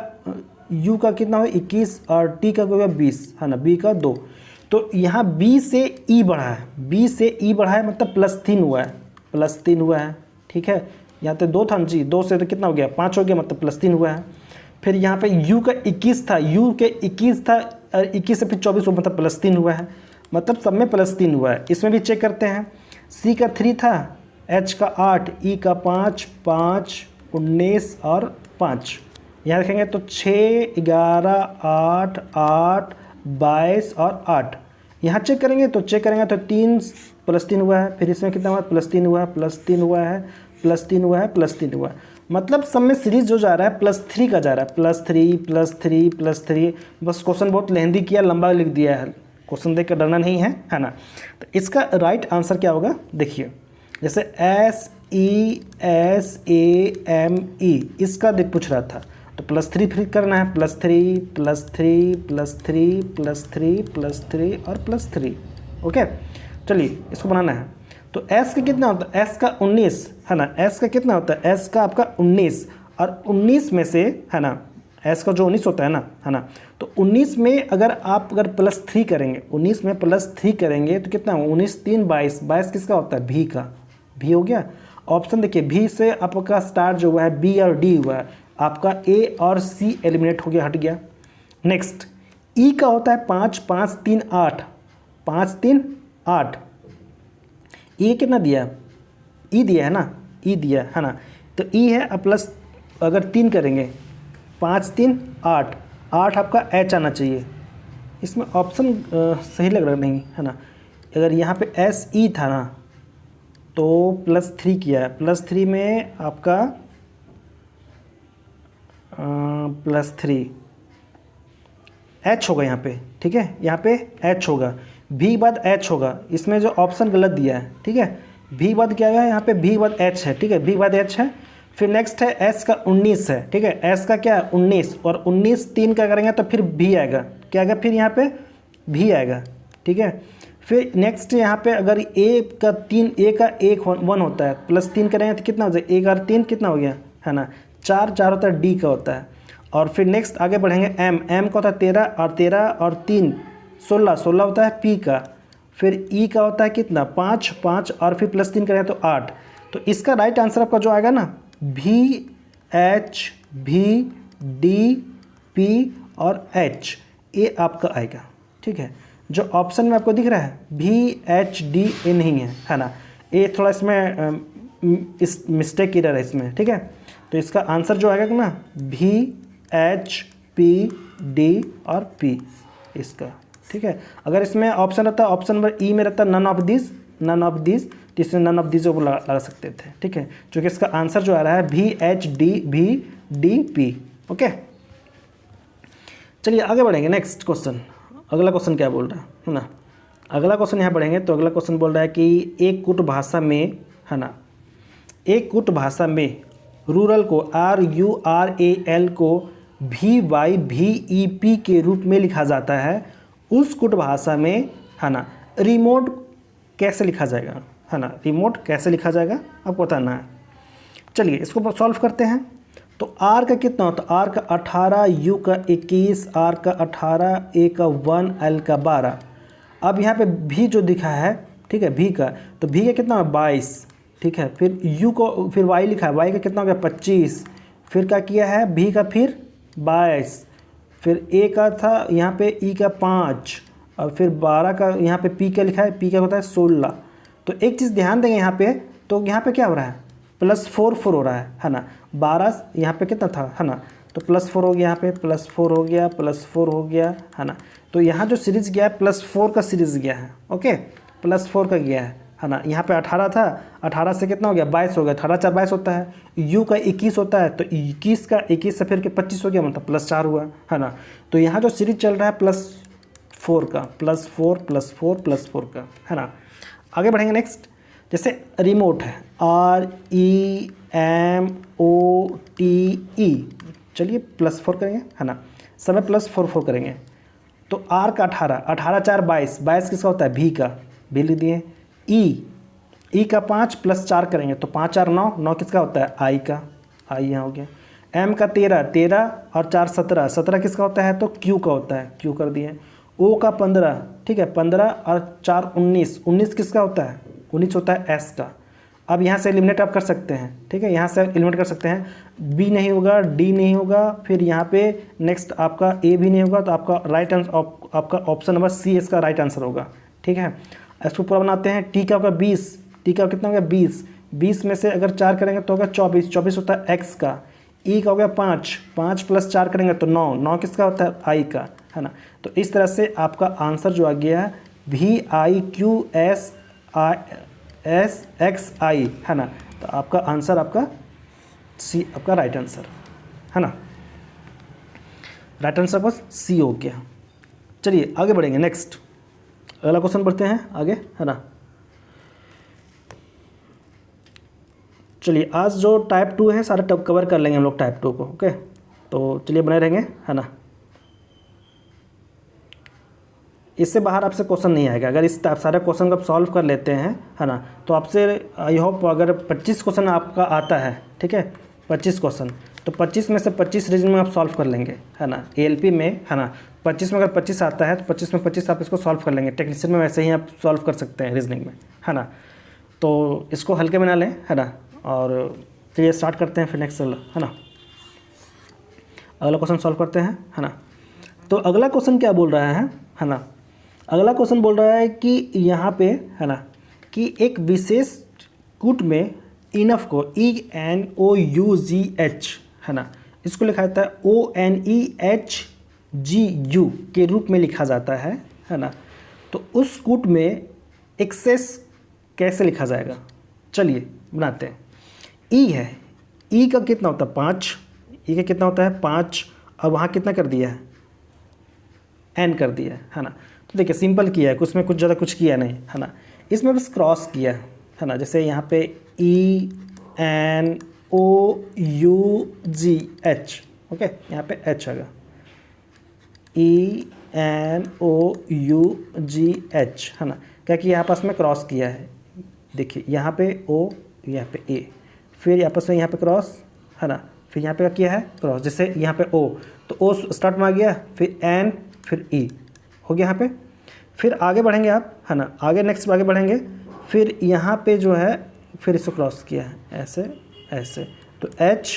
U का कितना हुआ 21 और T का होगा 20, है ना, B का 2। तो यहाँ B से E बढ़ा है, B से E बढ़ा है मतलब +3 हुआ है, +3 हुआ है, ठीक है। यहाँ तो 2 था जी, 2 से तो कितना हो गया 5 हो गया, मतलब +3 हुआ है। फिर यहाँ पे U का 21 था, U के 21 था, 21 से फिर 24 हुआ, मतलब +3 हुआ है, मतलब सब में +3 हुआ है। इसमें भी चेक करते हैं, C का 3 था, H का 8, E का 5, 19 और 5। यहाँ देखेंगे तो 6, 11, 8, 8, 22 और 8। यहाँ चेक करेंगे तो 3 +3 हुआ है। फिर इसमें कितना हुआ, +3 हुआ है, +3 हुआ है, +3 हुआ है, +3 हुआ है। मतलब सब में सीरीज जो जा रहा है +3 का जा रहा है, +3। बस क्वेश्चन बहुत लेंदी किया, लंबा लिख दिया है, क्वेश्चन देख कर डरना नहीं है ना। तो इसका राइट आंसर क्या होगा, देखिए, जैसे SESAME इसका देख पूछ रहा था, तो +3 फिर करना है, +3 और +3, ओके। चलिए इसको बनाना है। तो S का कितना होता है, S का 19, है ना, S का कितना होता है, S का आपका 19 और 19 में से, है ना, एस का जो 19 होता है ना, तो 19 में अगर आप +3 करेंगे, 19 में +3 करेंगे तो कितना होगा, 19 3 22, 22 किसका होता है, भी का, भी हो गया। ऑप्शन देखिए, भी से आपका स्टार जो हुआ है बी और डी हुआ है, आपका ए और सी एलिमिनेट हो गया, हट गया। नेक्स्ट ई का होता है 5 5 3 8, 5 3 8, ई कितना दिया, ई दिया है ना, ई दिया है ना, तो ई है अब प्लस अगर 3 करेंगे 5 3 8, 8 आपका एच आना चाहिए। इसमें ऑप्शन सही लग रहा नहीं है ना, अगर यहाँ पे एस ई था ना तो +3 किया है, +3 में आपका +3 एच होगा यहाँ पे, ठीक है, यहाँ पे एच होगा, भी बाद एच होगा, इसमें जो ऑप्शन गलत दिया है, ठीक है, भी बाद क्या है, यहाँ पे भी बाद एच है, ठीक है, भी बाद एच है। फिर नेक्स्ट है एस का 19 है, ठीक है, एस का क्या है 19, और 19 3 का करेंगे तो फिर भी आएगा, क्या आएगा फिर यहाँ पे भी आएगा, ठीक है। फिर नेक्स्ट यहाँ पे अगर ए का 3, ए का 1 होता है, +3 करेंगे तो कितना हो जाएगा, 1 और 3 कितना हो गया, है ना, 4 4 होता है, डी का होता है। और फिर नेक्स्ट आगे बढ़ेंगे एम, एम का होता है 13 और 3 16, 16 होता है पी का। फिर ई का होता है कितना 5 5, और फिर +3 करेंगे तो 8। तो इसका राइट आंसर आपका जो आएगा ना, भी एच भी डी पी और एच, ये आपका आएगा, ठीक है। जो ऑप्शन में आपको दिख रहा है भी एच डी ए नहीं है ना, ये थोड़ा इसमें इस मिस्टेक इरर है इसमें, ठीक है। तो इसका आंसर जो आएगा ना भी एच पी डी और पी इसका, ठीक है। अगर इसमें ऑप्शन रहता, ऑप्शन नंबर ई में रहता नन ऑफ दिस, तो इसमें नन ऑफ दिस लगा सकते थे, ठीक है, क्योंकि इसका आंसर जो आ रहा है भी एच डी भी डी पी। ओके, चलिए आगे बढ़ेंगे। नेक्स्ट क्वेश्चन, अगला क्वेश्चन क्या बोल रहा है ना, अगला क्वेश्चन यहाँ बढ़ेंगे तो अगला क्वेश्चन बोल रहा है कि एक कुट भाषा में, है ना, एक कुट भाषा में रूरल को RURAL को VYVEP के रूप में लिखा जाता है, उस कुट भाषा में, है ना, रिमोट कैसे लिखा जाएगा, है ना, रिमोट कैसे लिखा जाएगा आपको बताना है। चलिए इसको सॉल्व करते हैं। तो R का कितना होता है, R का 18, U का 21, R का 18, A का 1, L का 12। अब यहाँ पे भी जो दिखा है, ठीक है, भी का, तो भी का कितना है 22, ठीक है। फिर U को, फिर Y लिखा है, Y का कितना हो गया 25, फिर क्या किया है भी का फिर 22, फिर A का था यहाँ पे E का 5, और फिर 12 का यहाँ पे P का लिखा है, P का होता है 16। तो एक चीज़ ध्यान देंगे यहाँ पे, तो यहाँ पे क्या हो रहा है +4 4 हो रहा है ना, 12 यहाँ पे कितना था, है ना, तो +4 हो गया, यहाँ पे +4 हो गया, +4 हो गया, है ना। तो यहाँ जो सीरीज़ गया है +4 का सीरीज़ गया है, ओके, +4 का गया है ना। यहाँ पे 18 था, 18 से कितना हो गया 22 हो गया, 18 4 22 होता है। U का 21 होता है, तो 21 का 21 से फिर के 25 हो गया, मतलब +4 हुआ, है ना। तो यहाँ जो सीरीज चल रहा है +4 का, +4 +4 +4 का, है ना। आगे बढ़ेंगे। नेक्स्ट जैसे रिमोट है REMOTE, चलिए +4 करेंगे, है ना, समय +4 4 करेंगे। तो R का 18, 18 4 22, 22 किसका होता है भी का, भी लिख दिए। E का 5 +4 करेंगे तो 5 4 9, 9 किसका होता है I का, I यहाँ हो गया। M का 13, 13 और 4 17, 17 किसका होता है तो Q का होता है, Q कर दिए। O का 15, ठीक है, 15 और 4 19, 19 किसका होता है 19 होता है S का। अब यहाँ से एलिमिनेट आप कर सकते हैं, ठीक है, यहाँ से एलिमिनेट कर सकते हैं, B नहीं होगा, D नहीं होगा, फिर यहाँ पे नेक्स्ट आपका A भी नहीं होगा, तो आपका राइट आंसर, आपका ऑप्शन नंबर C इसका राइट आंसर होगा, ठीक है। इसको पूरा बनाते हैं। T का होगा 20, T का कितना होगा 20, 20 में से अगर 4 करेंगे तो होगा 24, 24 होता है X का। E का हो गया 5, 5 + 4 करेंगे तो 9, 9 किसका होता है I का, है ना। तो इस तरह से आपका आंसर जो आ गया है VIQSXI, है ना। तो आपका आंसर आपका C, आपका राइट आंसर, है ना, राइट आंसर बस C हो गया। चलिए आगे बढ़ेंगे। नेक्स्ट अगला क्वेश्चन बढ़ते हैं आगे, है ना। चलिए आज जो टाइप 2 है सारे कवर कर लेंगे हम लोग टाइप 2 को, ओके। तो चलिए बने रहेंगे, है ना। इससे बाहर आपसे क्वेश्चन नहीं आएगा। अगर इस टाइप सारे क्वेश्चन को आप सॉल्व कर लेते हैं, है ना, तो आपसे आई होप अगर 25 क्वेश्चन आपका आता है, ठीक है, 25 क्वेश्चन, तो 25 में से 25 रीजनिंग में आप सॉल्व कर लेंगे, है ना। एएलपी में, है ना, 25 में अगर 25 आता है तो 25 में 25 आप इसको सॉल्व कर लेंगे। टेक्नीशियन में वैसे ही आप सॉल्व कर सकते हैं रीजनिंग में, है ना। तो इसको हल्के में ना लें, है ना। और चलिए स्टार्ट करते हैं फिर नेक्स्ट, है ना। अगला क्वेश्चन सॉल्व करते हैं, है ना। तो अगला क्वेश्चन क्या बोल रहा है ना। अगला क्वेश्चन बोल रहा है कि यहाँ पे, है ना, कि एक विशेष कूट में इनफ को ENOUGH, है ना, इसको लिखा जाता है ONEHGU के रूप में लिखा जाता है ना। तो उस कूट में एक्सेस कैसे लिखा जाएगा, चलिए बनाते हैं। ई है, ई का कितना होता है 5, ई का कितना होता है 5, अब वहाँ कितना कर दिया है एन कर दिया है ना। तो देखिए सिंपल किया है, उसमें कुछ ज़्यादा कुछ किया नहीं, है ना। इसमें बस क्रॉस किया है ना। जैसे यहाँ पे ENOUGH, ओके, यहाँ पे H आएगा, ENOUGH, है ना। क्या कि यहाँ पास में क्रॉस किया है, देखिए यहाँ पे O, यहाँ पे A, फिर आपस में यहाँ पे क्रॉस, है ना, फिर यहाँ पे क्या किया है क्रॉस। जैसे यहाँ पे O, तो O स्टार्ट में आ गया, फिर N, फिर E हो गया यहाँ पे। फिर आगे बढ़ेंगे आप, है ना, आगे नेक्स्ट आगे बढ़ेंगे, फिर यहाँ पे जो है फिर इसको क्रॉस किया है ऐसे ऐसे, तो H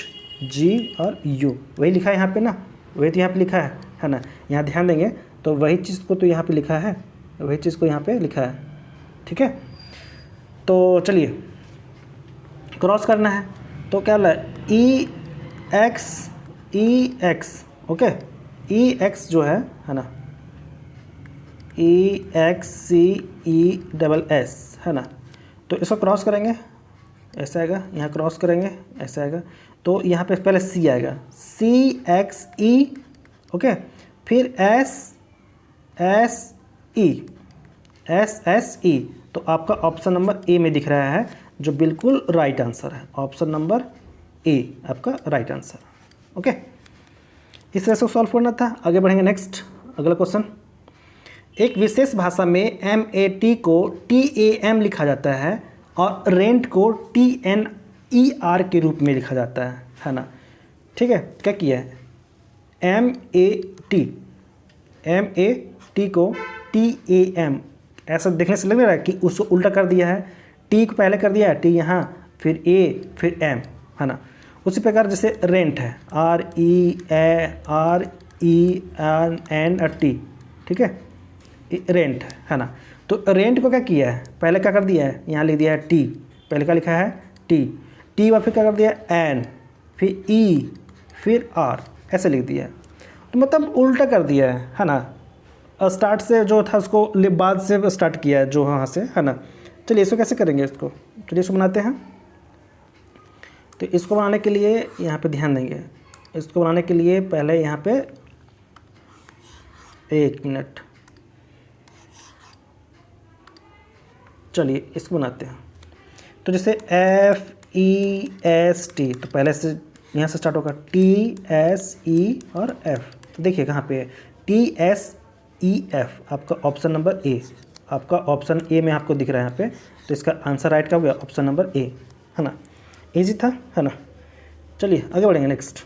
G और U वही लिखा है यहाँ पे ना, वही तो यहाँ पे लिखा है ना। यहाँ ध्यान देंगे तो वही चीज़ को तो यहाँ पे लिखा है, वही चीज़ को यहाँ पे लिखा है, ठीक है। तो चलिए क्रॉस करना है, तो क्या है EX, ओके, EX जो है ना, EXCESS, है ना। तो इसको क्रॉस करेंगे ऐसा आएगा, यहाँ क्रॉस करेंगे ऐसा आएगा, तो यहाँ पे पहले C आएगा, CXE, ओके, फिर SSE। तो आपका ऑप्शन नंबर ए में दिख रहा है, जो बिल्कुल राइट आंसर है। ऑप्शन नंबर ए आपका राइट आंसर, ओके। इस तरह से सॉल्व करना था। आगे बढ़ेंगे नेक्स्ट, अगला क्वेश्चन। एक विशेष भाषा में MAT को TAM लिखा जाता है और रेंट को TNER के रूप में लिखा जाता है ना, ठीक है। क्या किया है, MAT को TAM, ऐसा देखने से लग रहा है कि उसको उल्टा कर दिया है, T को पहले कर दिया है, T यहाँ, फिर A, फिर M, है ना। उसी प्रकार जैसे रेंट है RENT, ठीक है, रेंट है ना। तो रेंट को क्या किया है, पहले क्या कर दिया है, यहाँ लिख दिया है T, पहले क्या लिखा है T, और फिर क्या कर दिया N, फिर E, फिर R, ऐसे लिख दिया है। तो मतलब उल्टा कर दिया है ना। स्टार्ट से जो था उसको बाद से स्टार्ट किया है, जो वहाँ से, है ना। चलिए इसको कैसे करेंगे, इसको चलिए इसको बनाते हैं। तो इसको बनाने के लिए यहाँ पे ध्यान देंगे, इसको बनाने के लिए पहले यहाँ पे 1 मिनट, चलिए इसको बनाते हैं। तो जैसे FEST, तो पहले से यहाँ से स्टार्ट होगा TSE और F। तो देखिए कहाँ पे है TSEF, आपका ऑप्शन नंबर ए, आपका ऑप्शन ए में आपको दिख रहा है यहाँ पे। तो इसका आंसर राइट का हो गया ऑप्शन नंबर ए, है ना। इजी था, है ना। चलिए आगे बढ़ेंगे नेक्स्ट।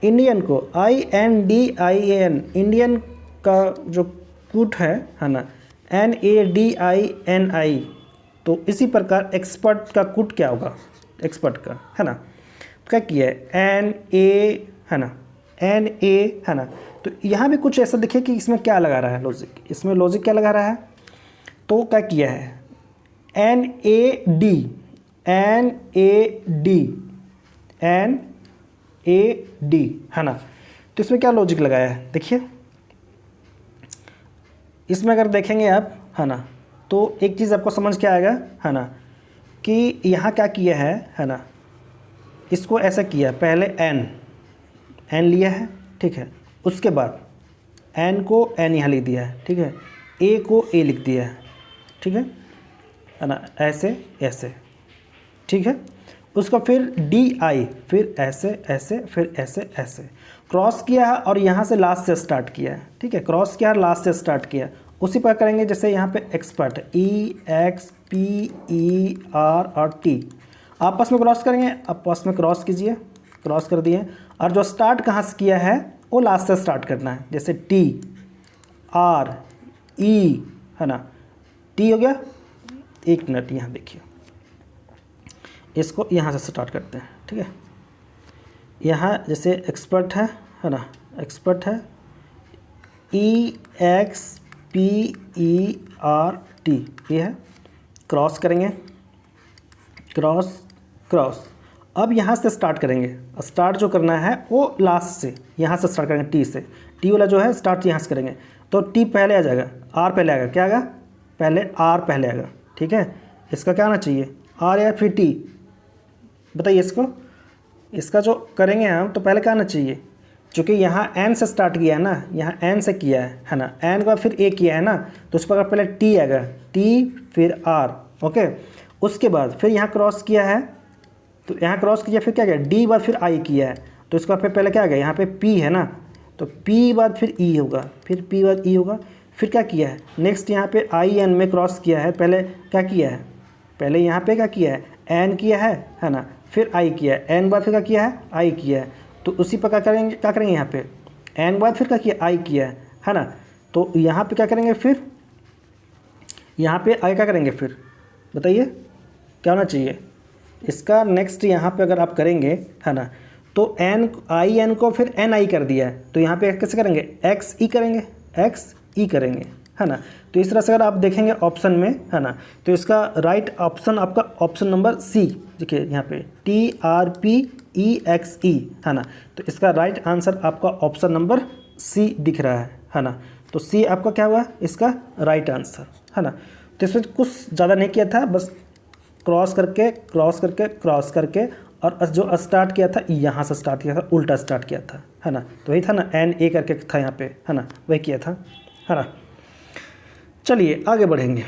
इंडियन को INDIAN, इंडियन का जो कूट है ना, NADINI। तो इसी प्रकार एक्सपर्ट का कूट क्या होगा, एक्सपर्ट का, है ना। तो क्या किया है NA, है ना, NA, है ना। तो यहाँ भी कुछ ऐसा देखिए कि इसमें क्या लगा रहा है लॉजिक, इसमें लॉजिक क्या लगा रहा है। तो क्या किया है NAD, है ना। तो इसमें क्या लॉजिक लगाया है, देखिए इसमें अगर देखेंगे आप, है ना, तो एक चीज़ आपको समझ के आएगा, है ना, कि यहाँ क्या किया है ना, इसको ऐसा किया, पहले N लिया है, ठीक है, उसके बाद N को N यहाँ लिख दिया है, ठीक है, A को A लिख दिया है, ठीक है ना, ऐसे ऐसे, ठीक है। उसका फिर DI, फिर ऐसे ऐसे, फिर ऐसे ऐसे क्रॉस किया है और यहाँ से लास्ट से स्टार्ट किया है, ठीक है, क्रॉस किया और लास्ट से स्टार्ट किया। उसी पर करेंगे जैसे यहाँ पे एक्सपर्ट EXPER और T, आपस में क्रॉस करेंगे, आपस में क्रॉस कीजिए, क्रॉस कर दिए। और जो स्टार्ट कहाँ से किया है वो लास्ट से स्टार्ट करना है, जैसे टी आर ई है ना, टी हो गया। एक मिनट यहाँ देखिए, इसको यहाँ से स्टार्ट करते हैं, ठीक है। यहाँ जैसे एक्सपर्ट है ना, एक्सपर्ट है E X P E R T, ये है। क्रॉस करेंगे, क्रॉस क्रॉस। अब यहाँ से स्टार्ट करेंगे, स्टार्ट जो करना है वो लास्ट से, यहाँ से स्टार्ट करेंगे टी से। टी वाला जो है स्टार्ट यहाँ से करेंगे, तो टी पहले आ जाएगा, आर पहले आएगा। क्या आएगा? पहले आर पहले आएगा, ठीक है। इसका क्या आना चाहिए? आर या फिर टी, बताइए इसको। इसका जो करेंगे हम तो पहले क्या आना चाहिए, चूँकि यहाँ एन से स्टार्ट किया है ना, यहाँ एन से किया है ना, एन के बाद फिर ए किया है ना, तो उस पर पहले टी आएगा, टी फिर आर, ओके। उसके बाद फिर यहाँ क्रॉस किया है, तो यहाँ क्रॉस किया, फिर क्या किया, डी बाद फिर आई किया है, तो इसका फिर पहले क्या आ गया, यहाँ पे पी है ना, तो पी बाद फिर ई होगा, फिर पी बाद ई होगा। फिर क्या किया है नेक्स्ट, यहाँ पे आई एन में क्रॉस किया है, पहले क्या किया है, पहले यहाँ पे क्या किया है, एन किया है ना, फिर आई किया है, एन बाद फिर क्या किया है, आई किया है। तो उसी पर क्या करेंगे यहाँ पे, एन बाद फिर क्या किया, आई किया है ना। तो यहाँ पे क्या करेंगे, फिर यहाँ पे आई क्या करेंगे, फिर बताइए क्या होना चाहिए इसका। नेक्स्ट यहाँ पे अगर आप करेंगे है ना, तो एन आई एन को फिर एन आई कर दिया है, तो यहाँ पे कैसे करेंगे, एक्स ई करेंगे, एक्स ई करेंगे है ना। तो इस तरह से अगर आप देखेंगे ऑप्शन में है ना, तो इसका राइट ऑप्शन आपका ऑप्शन नंबर सी, देखिए यहाँ पे T R P E X E है ना, तो इसका राइट आंसर आपका ऑप्शन नंबर सी दिख रहा है ना। तो सी आपका क्या हुआ, इसका राइट आंसर है ना। तो इसमें कुछ ज़्यादा नहीं किया था, बस क्रॉस करके क्रॉस करके क्रॉस करके, और जो स्टार्ट किया था यहाँ से स्टार्ट किया था, उल्टा स्टार्ट किया था है ना। तो वही था ना, एन ए करके था यहाँ पे है ना, वही किया था है ना। चलिए आगे बढ़ेंगे,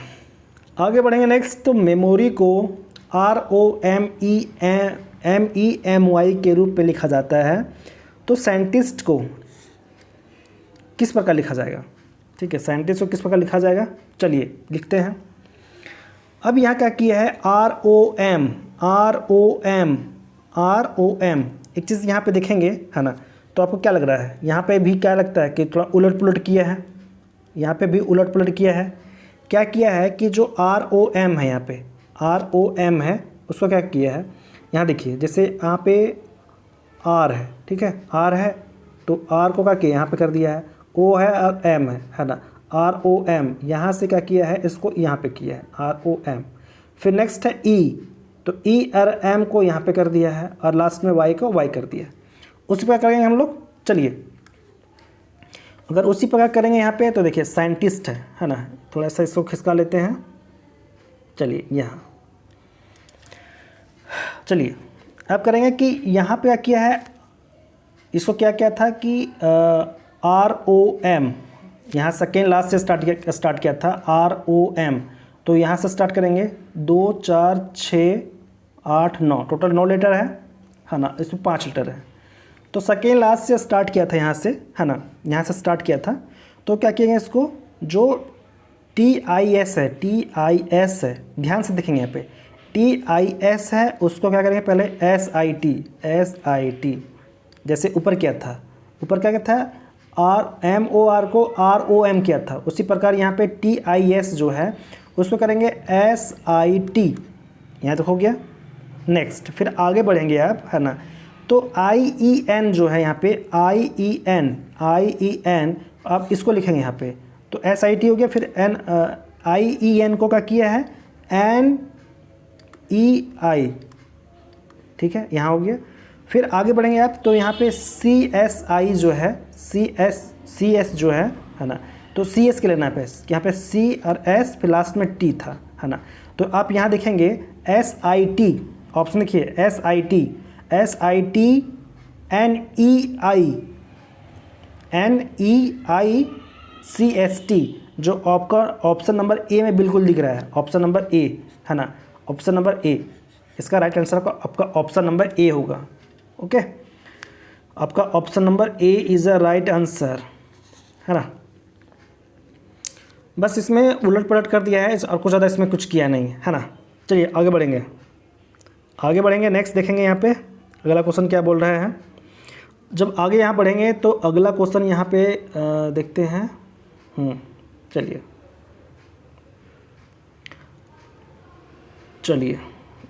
आगे बढ़ेंगे नेक्स्ट। तो मेमोरी को ROMEMY के रूप में लिखा जाता है, तो साइंटिस्ट को किस प्रकार लिखा जाएगा, ठीक है, साइंटिस्ट को किस प्रकार लिखा जाएगा, चलिए लिखते हैं। अब यहाँ क्या किया है, ROM, एक चीज़ यहाँ पे देखेंगे है ना, तो आपको क्या लग रहा है, यहाँ पे भी क्या लगता है कि थोड़ा उलट पुलट किया है, यहाँ पे भी उलट पुलट किया है। क्या किया है कि जो ROM है, यहाँ पे ROM है, उसको क्या किया है, यहाँ देखिए जैसे यहाँ पे R है, ठीक है, R है, तो R को क्या किया, यहाँ पे कर दिया है, O है और M है ना, ROM, यहाँ से क्या किया है, इसको यहाँ पे किया है ROM। फिर नेक्स्ट है E, तो E और M को यहाँ पे कर दिया है, और लास्ट में Y को Y कर दिया है। उसी प्रकार करेंगे हम लोग। चलिए अगर उसी प्रकार करेंगे यहाँ पे, तो देखिए साइंटिस्ट है ना, थोड़ा सा इसको खिसका लेते हैं। चलिए यहाँ, चलिए अब करेंगे कि यहाँ पे क्या किया है, इसको क्या क्या था कि ROM, यहाँ सेकेंड लास्ट से स्टार्ट किया था ROM, तो यहाँ से स्टार्ट करेंगे, 2 4 6 8 9, टोटल 9 लेटर है ना, इसमें 5 लेटर है। तो सेकेंड लास्ट से स्टार्ट किया था यहाँ से है ना, यहाँ से स्टार्ट किया था। तो क्या किएंगे, इसको जो TIS है, TIS है, ध्यान से देखेंगे यहाँ पे TIS है, उसको क्या करेंगे, पहले SIT, जैसे ऊपर किया था, ऊपर क्या था MOR को ROM किया था, उसी प्रकार यहाँ पे TIS जो है उसको करेंगे SIT, यहाँ तक हो गया। नेक्स्ट फिर आगे बढ़ेंगे आप है ना, तो IEN जो है यहाँ पे IEN आप इसको लिखेंगे यहाँ पे, तो SIT हो गया। फिर IEN को क्या किया है, NEI, ठीक है, यहाँ हो गया। फिर आगे बढ़ेंगे आप, तो यहाँ पे CSI जो है, CS जो है ना, तो CS के लेना है, यहाँ पे C और S, फिर लास्ट में T था है ना। तो आप यहाँ देखेंगे SIT, ऑप्शन लिखिए SIT NEI CST, जो आपका ऑप्शन नंबर ए में बिल्कुल दिख रहा है, ऑप्शन नंबर ए है ना, ऑप्शन नंबर ए, इसका राइट आंसर आपका ऑप्शन नंबर ए होगा। ओके, आपका option number A is a right answer है ना। बस इसमें उलट पलट कर दिया है, और कुछ ज़्यादा इसमें कुछ किया नहीं है ना। चलिए आगे बढ़ेंगे, नेक्स्ट देखेंगे यहाँ पे अगला क्वेश्चन क्या बोल रहा है। जब आगे यहाँ बढ़ेंगे तो अगला क्वेश्चन यहाँ पे देखते हैं। चलिए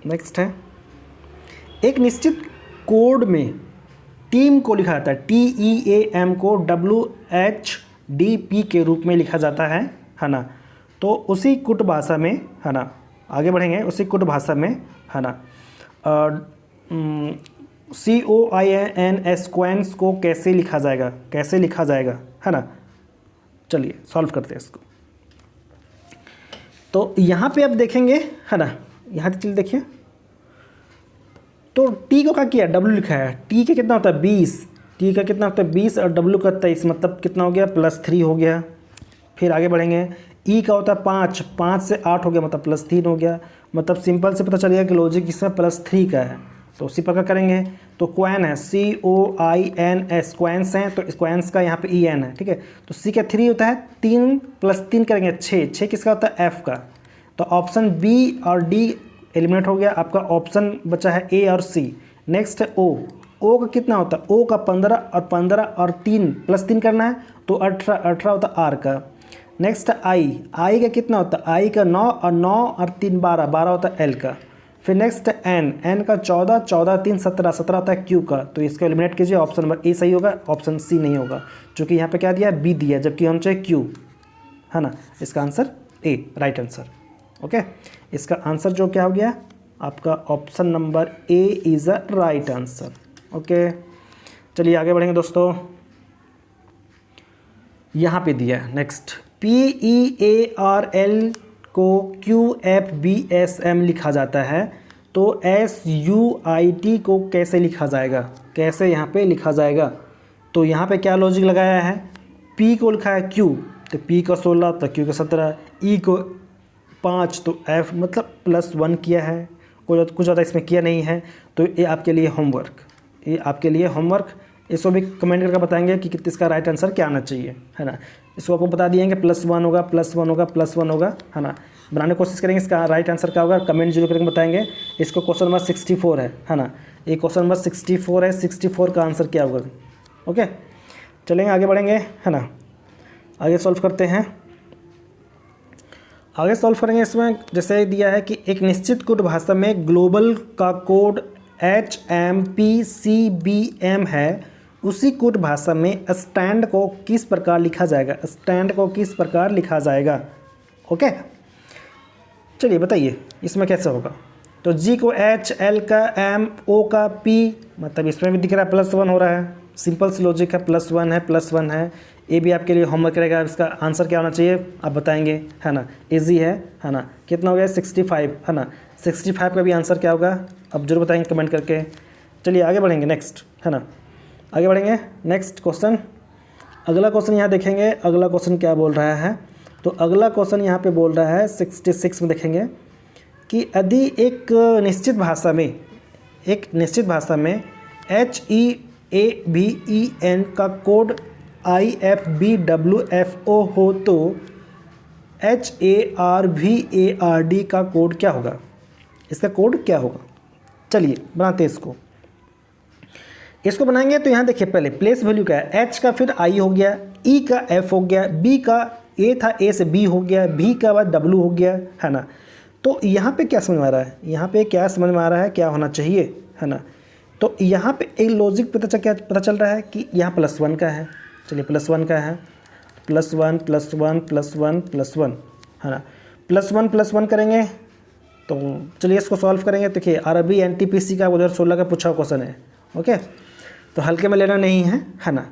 नेक्स्ट है, एक निश्चित कोड में टीम को लिखा जाता है, TEAM को WHDP के रूप में लिखा जाता है ना। तो उसी कुट भाषा में, है ना, आगे बढ़ेंगे, उसी कुट भाषा में, है ना, COIN स्क्वेंस को कैसे लिखा जाएगा, है ना। चलिए सॉल्व करते हैं इसको। तो यहाँ पे आप देखेंगे, है ना, यहाँ चलिए देखिए, तो टी को क्या किया, W लिखा है। टी का कितना होता है 20, टी का कितना होता है 20 और W का 23, मतलब कितना हो गया +3 हो गया। फिर आगे बढ़ेंगे, ई का होता है 5, 5 से 8 हो गया, मतलब +3 हो गया। मतलब सिंपल से पता चलेगा कि लॉजिक इसमें +3 का है। तो उसी प्रकार करेंगे। तो क्वैन है, COIN स्क्वेंस हैं, तो स्क्वेंस का यहाँ पे EN है, ठीक है। तो C का 3 होता है, 3 + 3 करेंगे 6 किसका होता है F का। तो ऑप्शन B और D एलिमिनेट हो गया, आपका ऑप्शन बचा है A और C। नेक्स्ट है O का कितना होता है, O का 15 और 3 + 3 करना है, तो 18 होता है R का। नेक्स्ट I का कितना होता है, I का 9 और 3 12 होता है L का। फिर नेक्स्ट N का 14 3 17 होता है Q का। तो इसको एलिमिनेट कीजिए, ऑप्शन नंबर A सही होगा, ऑप्शन C नहीं होगा, क्योंकि यहाँ पे क्या दिया है, B दिया, जबकि हम चाहिए Q, है ना। इसका answer A right answer. Okay, इसका आंसर जो क्या हो गया आपका, option number A is a right answer. Okay, चलिए आगे बढ़ेंगे दोस्तों। यहाँ पे दिया है नेक्स्ट, PEARL को QFBSM लिखा जाता है, तो SUIT को कैसे लिखा जाएगा, कैसे यहाँ पे लिखा जाएगा। तो यहाँ पे क्या लॉजिक लगाया है, P को लिखा है Q, तो P का 16 तो Q का 17, E को 5 तो F, मतलब +1 किया है, कुछ ज़्यादा इसमें किया नहीं है। तो ये आपके लिए होमवर्क, इसको भी कमेंट करके बताएंगे कि इसका राइट आंसर क्या आना चाहिए, है ना। इसको आपको बता दिएंगे +1 होगा, +1 होगा, है ना। बनाने की कोशिश करेंगे, इसका राइट आंसर क्या होगा कमेंट जरूर करके बताएंगे। इसको क्वेश्चन नंबर 64 है ना, ये क्वेश्चन नंबर 64 है, 64 का आंसर क्या होगा। ओके, चलेंगे आगे बढ़ेंगे, है ना। आगे सॉल्व करते हैं, आगे सॉल्व करेंगे। इसमें जैसे दिया है कि एक निश्चित कोड भाषा में ग्लोबल का कोड HMPCBM है, उसी कोड भाषा में स्टैंड को किस प्रकार लिखा जाएगा, ओके। चलिए बताइए इसमें कैसे होगा। तो G को H, L का M, O का P, मतलब इसमें भी दिख रहा है +1 हो रहा है, सिंपल सी लॉजिक है, +1 है। ये भी आपके लिए होमवर्क रहेगा, इसका आंसर क्या होना चाहिए आप बताएंगे, है ना। इजी है ना। कितना हो गया 65, है ना। 65 का भी आंसर क्या होगा अब जरूर बताएंगे कमेंट करके। चलिए आगे बढ़ेंगे नेक्स्ट, है ना, आगे बढ़ेंगे नेक्स्ट क्वेश्चन। अगला क्वेश्चन यहाँ देखेंगे, अगला क्वेश्चन क्या बोल रहा है। तो अगला क्वेश्चन यहाँ पे बोल रहा है 66 में देखेंगे कि यदि एक निश्चित भाषा में HEAVEN का कोड IFBWFO हो, तो HARVARD का कोड क्या होगा, इसका कोड क्या होगा। चलिए बनाते हैं इसको बनाएंगे। तो यहाँ देखिए पहले प्लेस वैल्यू क्या है, H का फिर I हो गया, E का F हो गया, B का A था, A से B हो गया, B का बाद W हो गया, है ना। तो यहाँ पे क्या समझ में आ रहा है, क्या होना चाहिए, है ना। तो यहाँ पे एक लॉजिक पता चल रहा है कि यहाँ +1 का है। चलिए +1 का है, +1 है ना। +1 करेंगे। तो चलिए इसको सॉल्व करेंगे। देखिए RB NTPC का 2016 का पूछा क्वेश्चन है, ओके। तो हल्के में लेना नहीं है ना।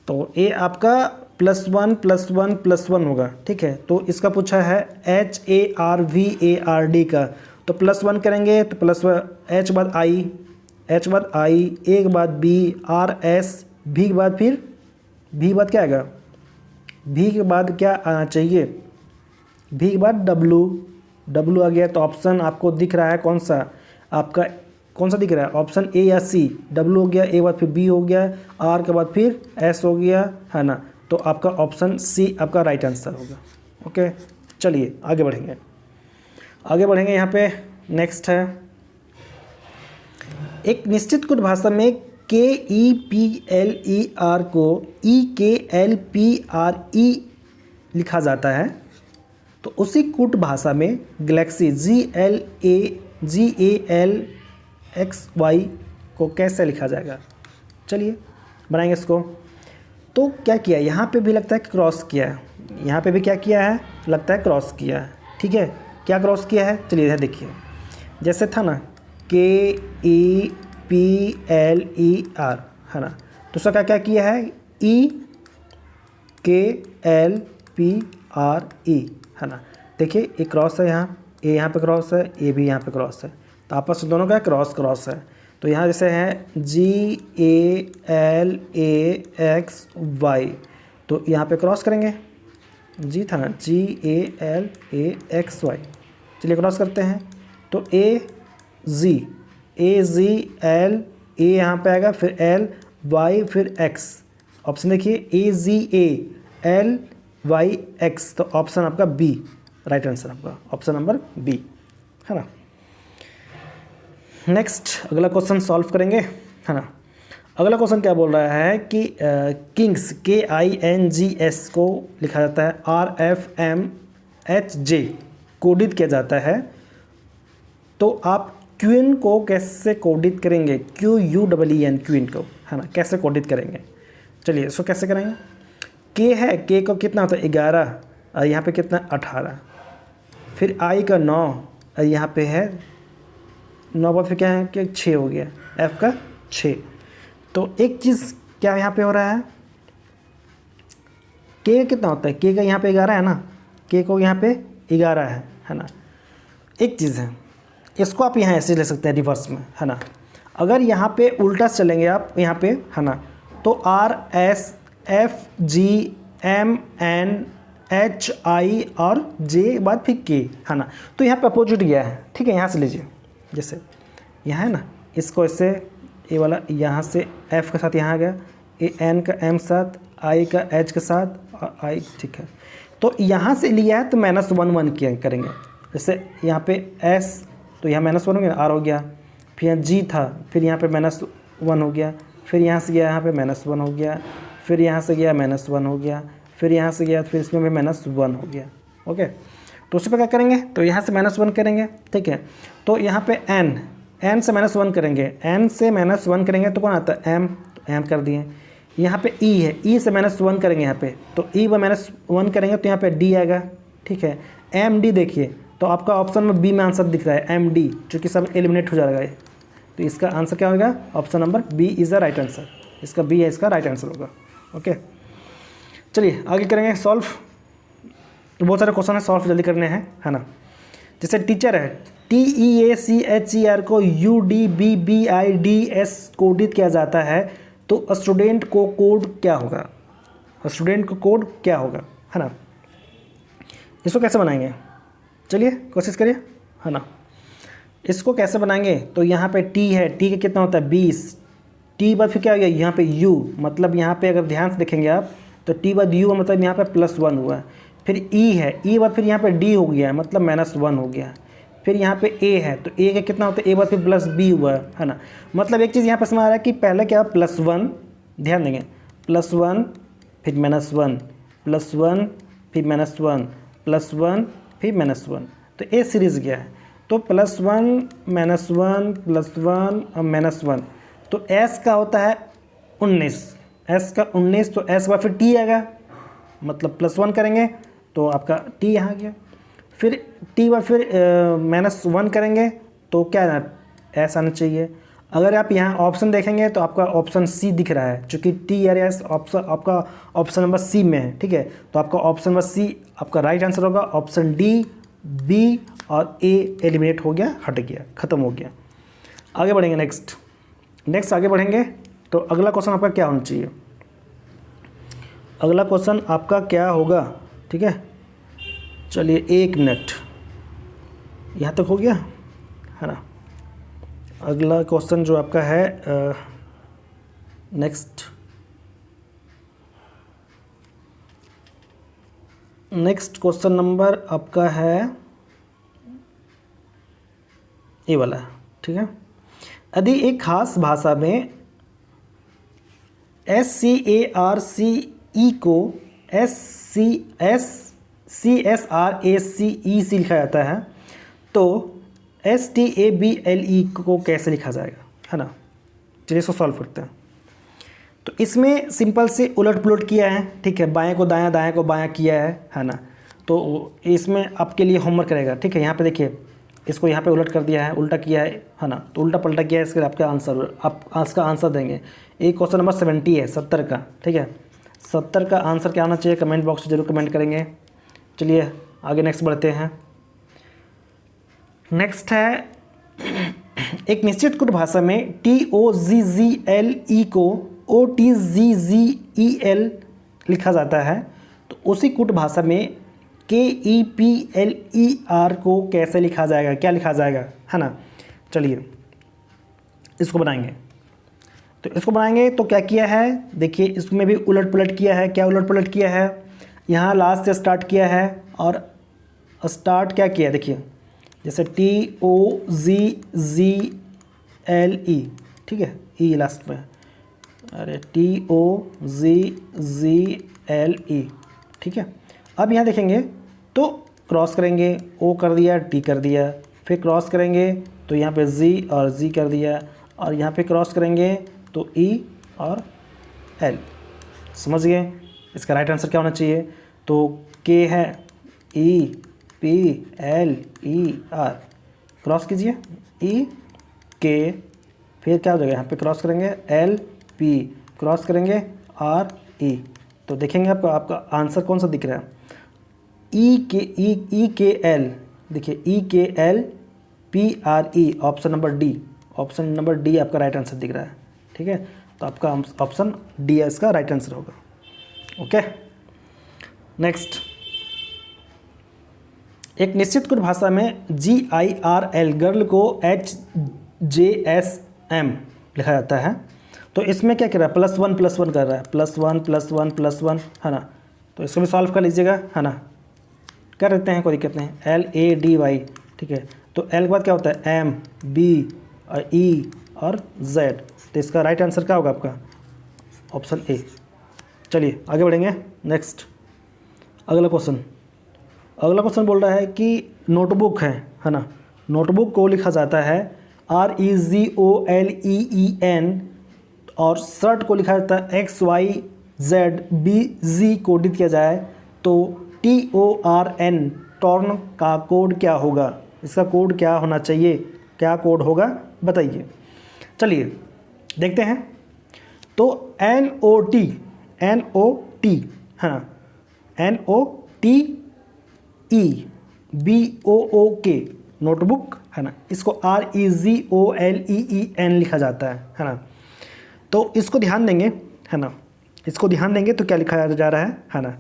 तो ये आपका +1 होगा, ठीक है। तो इसका पूछा है HARVARD का, तो +1 करेंगे तो H बाद I, A के बाद B, RS, V के बाद फिर V के बाद क्या आएगा, V के बाद क्या आना चाहिए, V के बाद W आ गया। तो ऑप्शन आपको दिख रहा है कौन सा दिख रहा है, ऑप्शन A या C। W हो गया, A के बाद फिर B हो गया, R के बाद फिर S हो गया, है ना। तो आपका ऑप्शन C आपका राइट आंसर होगा, ओके। चलिए आगे बढ़ेंगे यहाँ पे नेक्स्ट है, एक निश्चित कोड भाषा में KEPLER को EKLPRE लिखा जाता है, तो उसी कूट भाषा में गैलेक्सी GALXY को कैसे लिखा जाएगा? चलिए बनाएंगे इसको। तो क्या किया, यहाँ पे भी लगता है कि क्रॉस किया है, यहाँ पे भी क्या किया है, लगता है क्रॉस किया है। ठीक है, क्या क्रॉस किया है? चलिए इधर देखिए, जैसे था ना KEPLER है ना, तो उसका क्या क्या किया है? EKLPRE है ना। देखिए ये क्रॉस है, यहाँ ए यहाँ पे क्रॉस है, ए भी यहाँ पे क्रॉस है, तो आपस में दोनों का क्रॉस क्रॉस है। तो यहाँ जैसे है GALAXY, तो यहाँ पे क्रॉस करेंगे, जी था ना GALAXY। चलिए क्रॉस करते हैं, तो AZL ए यहाँ पे आएगा, फिर L Y फिर X। ऑप्शन देखिए AZALYX, तो ऑप्शन आपका बी राइट आंसर, आपका ऑप्शन नंबर बी है ना। नेक्स्ट अगला क्वेश्चन सॉल्व करेंगे है ना। अगला क्वेश्चन क्या बोल रहा है कि किंग्स KINGS को लिखा जाता है RFMHJ कोडित किया जाता है, तो आप क्वीन को कैसे कोडित करेंगे? QUEEN क्वीन को है ना, कैसे कोडित करेंगे? चलिए इसको कैसे करेंगे। के है, के को कितना होता है 11, और यहाँ पे कितना 18, फिर आई का 9, और यहाँ पे है 9 पर फिर क्या है कि 6 हो गया, एफ का 6। तो एक चीज़ क्या यहाँ पे हो रहा है, के कितना होता है, के का यहाँ पे 11 है ना, के को यहाँ पे 11 है ना। एक चीज़ है, इसको आप यहाँ ऐसे ले सकते हैं रिवर्स में है ना। अगर यहाँ पे उल्टा चलेंगे आप यहाँ पे है ना, तो RSFGMNHI और J बाद फिर के है ना, तो यहाँ पे अपोजिट गया है। ठीक है, यहाँ से लीजिए, जैसे यहाँ है ना, इसको ऐसे ए वाला यहाँ से F के साथ यहाँ आ गया, ए N का M साथ, I का H के साथ और I। ठीक है, तो यहाँ से लिया है तो -1 किया करेंगे। जैसे यहाँ पे S, तो यहाँ -1 हो गया, R हो गया, फिर यहाँ G था, फिर यहाँ पे -1 हो गया, फिर यहाँ से गया यहाँ पे -1 हो गया, फिर यहाँ से गया -1 हो गया, फिर यहाँ से गया, फिर इसमें भी -1 हो गया। ओके, तो उसी पर क्या करेंगे, तो यहाँ से -1 करेंगे। ठीक है, तो यहाँ पे n से -1 करेंगे, n से -1 करेंगे तो कौन आता है m, तो m कर दिए। यहाँ पे e है, e से -1 करेंगे यहाँ पे, तो e पर -1 करेंगे तो यहाँ पे d आएगा। ठीक है, md देखिए, तो आपका ऑप्शन में बी में आंसर दिख रहा है md, चूँकि सब एलिमिनेट हो जाएगा ये, तो इसका आंसर क्या होगा, option number B is the right answer. इसका बी है, इसका राइट आंसर होगा। ओके, चलिए आगे करेंगे सॉल्व। तो बहुत सारे क्वेश्चन है, सॉल्व जल्दी करने हैं है ना। जैसे टीचर है, TEACHER को UDBBIDS कोडित किया जाता है, तो स्टूडेंट को कोड क्या होगा? स्टूडेंट को कोड क्या होगा है ना। इसको कैसे बनाएंगे, चलिए कोशिश करिए है ना। इसको कैसे बनाएंगे, तो यहाँ पे T है, T का कितना होता है 20, T बाद फिर क्या हो गया यहाँ पे U, मतलब यहाँ पे अगर ध्यान से देखेंगे आप तो T बाद U मतलब यहाँ पे +1 हुआ है। फिर E है, E बाद फिर यहाँ पे D हो गया मतलब -1 हो गया। फिर यहाँ पे A है, तो A का कितना होता है, A बाद फिर +B हुआ है ना। मतलब एक चीज़ यहाँ पर समझ आ रहा है कि पहले क्या +1, ध्यान देंगे, +1 फिर -1 +1 फिर -1 +1 फिर -1, तो A सीरीज़ गया है। तो +1 -1 +1 और -1, तो S का होता है 19, S का 19, तो S बाद फिर T आएगा, मतलब +1 करेंगे तो आपका T यहाँ गया। फिर T बाद फिर -1 करेंगे तो क्या S आना चाहिए। अगर आप यहाँ ऑप्शन देखेंगे तो आपका ऑप्शन C दिख रहा है, चूँकि T और S ऑप्शन आपका ऑप्शन नंबर C में है। ठीक है, तो आपका ऑप्शन नंबर C आपका राइट आंसर होगा। ऑप्शन D, B और A एलिमिनेट हो गया, हट गया, ख़त्म हो गया। आगे बढ़ेंगे नेक्स्ट आगे बढ़ेंगे। तो अगला क्वेश्चन आपका क्या होना चाहिए, अगला क्वेश्चन आपका क्या होगा। ठीक है, चलिए 1 मिनट, यहाँ तक हो गया है ना। अगला क्वेश्चन जो आपका है नेक्स्ट क्वेश्चन नंबर आपका है ये वाला। ठीक है, यदि एक खास भाषा में SCARCE को SCSRACE से लिखा जाता है तो STABLE को कैसे लिखा जाएगा, है ना। चलिए इसको सॉल्व करते हैं। तो इसमें सिंपल से उलट पुलट किया है, ठीक है, बाएं को दायां दायां को बायां किया है ना। तो इसमें आपके लिए होमवर्क रहेगा, ठीक है। यहाँ पे देखिए इसको यहाँ पे उलट कर दिया है, उल्टा किया है ना। तो उल्टा पलटा किया है, इसके आपका आंसर आप इसका आंसर देंगे। एक क्वेश्चन नंबर 70 है, 70 का, ठीक है। 70 का आंसर क्या आना चाहिए, कमेंट बॉक्स में जरूर कमेंट करेंगे। चलिए आगे नेक्स्ट बढ़ते हैं। नेक्स्ट है एक निश्चित कुट भाषा में TOGGLE को OTGGEL लिखा जाता है तो उसी कुट भाषा में KEPLER को कैसे लिखा जाएगा, क्या लिखा जाएगा, है ना। चलिए इसको बनाएंगे। तो इसको बनाएंगे तो क्या किया है, देखिए इसमें भी उलट पुलट किया है। क्या उलट पुलट किया है, यहाँ लास्ट से स्टार्ट किया है और स्टार्ट क्या किया, देखिए जैसे TOGGLE, ठीक है, ई लास्ट में, अरे TOGGLE, ठीक है। अब यहाँ देखेंगे तो क्रॉस करेंगे, O कर दिया, T कर दिया, फिर क्रॉस करेंगे तो यहाँ पे Z और Z कर दिया, और यहाँ पे क्रॉस करेंगे तो E और L। समझ गए। इसका राइट आंसर क्या होना चाहिए, तो K है EPLER, क्रॉस कीजिए EK, फिर क्या हो जाएगा, यहाँ पे क्रॉस करेंगे LP, क्रॉस करेंगे RE। तो देखेंगे आपका आंसर कौन सा दिख रहा है, EKL, देखिए EKLPRE, option number D, option number D आपका राइट आंसर दिख रहा है, ठीक है। तो आपका ऑप्शन डी है इसका राइट आंसर होगा। ओके, नेक्स्ट, एक निश्चित कुट भाषा में GIRL गर्ल को HJSM लिखा जाता है तो इसमें क्या कर रहा है, +1+1 कर रहा है, +1+1+1, है ना। तो इसको भी सॉल्व कर लीजिएगा, है ना, कर देते हैं, कोई दिक्कत नहीं। LADY, ठीक है। तो L के बाद क्या होता है, M B और E और Z। तो इसका राइट आंसर क्या होगा आपका, ऑप्शन ए। चलिए आगे बढ़ेंगे। नेक्स्ट अगला क्वेश्चन बोल रहा है कि नोटबुक है ना, नोटबुक को लिखा जाता है REGOLEEN और शर्ट को लिखा जाता है XYZBZ कोडित किया जाए तो TORN, टॉर्न का कोड क्या होगा, इसका कोड क्या होना चाहिए, क्या कोड होगा बताइए। चलिए देखते हैं। तो NOT है ना, NOTEBOOK नोटबुक, है ना, इसको REGOLEEN लिखा जाता है ना। तो इसको ध्यान देंगे, है ना, इसको ध्यान देंगे तो क्या लिखा जा रहा है ना।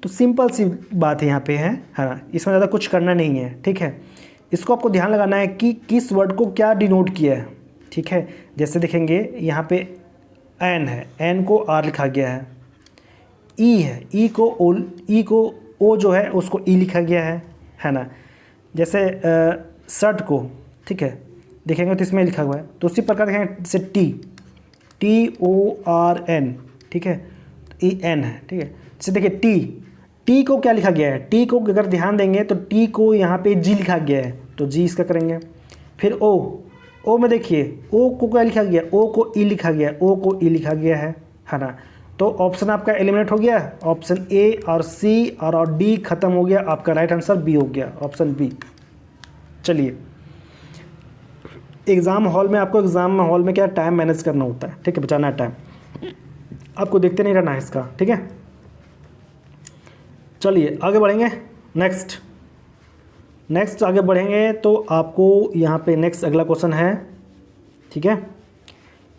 तो सिंपल सी बात है यहाँ पे, है ना, इसमें ज़्यादा कुछ करना नहीं है, ठीक है। इसको आपको ध्यान लगाना है कि किस वर्ड को क्या डिनोट किया है, ठीक है। जैसे देखेंगे यहाँ पे एन है, एन को आर लिखा गया है, ई है, ई को ओ जो है उसको ई लिखा गया है ना। जैसे शर्ट को, ठीक है, देखेंगे तो इसमें लिखा हुआ है। तो उसी प्रकार देखेंगे जैसे TORN, ठीक है, EN है, ठीक है। जैसे देखिए टी को क्या लिखा गया है, टी को अगर ध्यान देंगे तो टी को यहाँ पे जी लिखा गया है तो जी इसका करेंगे। फिर ओ में देखिए ओ को क्या लिखा गया, ओ को ई लिखा गया, ओ को ई लिखा गया है ना। तो ऑप्शन आपका एलिमिनेट हो गया, ऑप्शन ए और सी और डी खत्म हो गया, आपका राइट आंसर बी हो गया, ऑप्शन बी। चलिए एग्ज़ाम हॉल में क्या टाइम मैनेज करना होता है, ठीक है, बचाना है टाइम, आपको देखते नहीं रहना है इसका, ठीक है। चलिए आगे बढ़ेंगे। नेक्स्ट आगे बढ़ेंगे तो आपको यहाँ पे नेक्स्ट अगला क्वेश्चन है, ठीक है,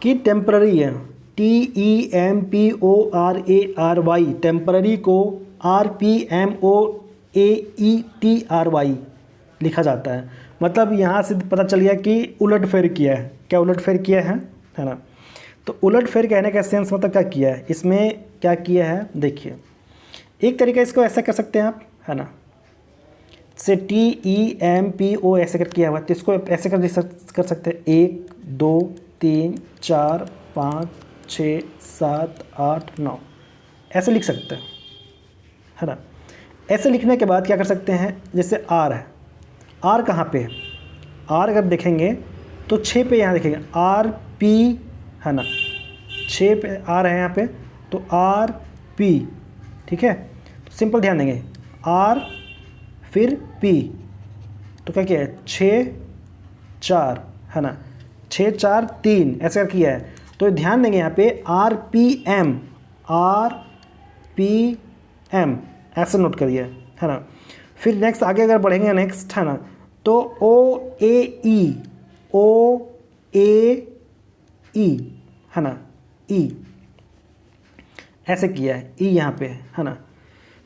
कि टेम्पररी है, TEMPORARY, टेम्पररी को RPMOAETRY लिखा जाता है। मतलब यहाँ से पता चल गया कि उलटफेर किया है। क्या उलटफेर किया है ना। तो उलटफेर कहने का सेंस मतलब क्या किया है, इसमें क्या किया है, देखिए एक तरीका इसको ऐसा कर सकते हैं आप, है ना, से TEMPO ऐसे कर किया हुआ तो इसको ऐसे कर सकते हैं, 1 2 3 4 5 6 7 8 9 ऐसे लिख सकते हैं, है ना। ऐसे लिखने के बाद क्या कर सकते हैं, जैसे आर है, आर कहाँ पे है, आर अगर देखेंगे तो 6 पे यहाँ देखेंगे आर पी, है ना, 6 पे आर है यहाँ पे, तो आर पी, ठीक है। तो सिंपल ध्यान देंगे, आर फिर पी, तो क्या किया है 6 4, है ना, 6 4 3 ऐसे किया है। तो ध्यान देंगे यहाँ पे R P M, R P M ऐसे नोट करिए, है ना। फिर नेक्स्ट आगे अगर बढ़ेंगे नेक्स्ट, है ना, तो ओ ए ई, ओ ए ई, है ना, ई ऐसे किया है, ई यहाँ पे, है ना।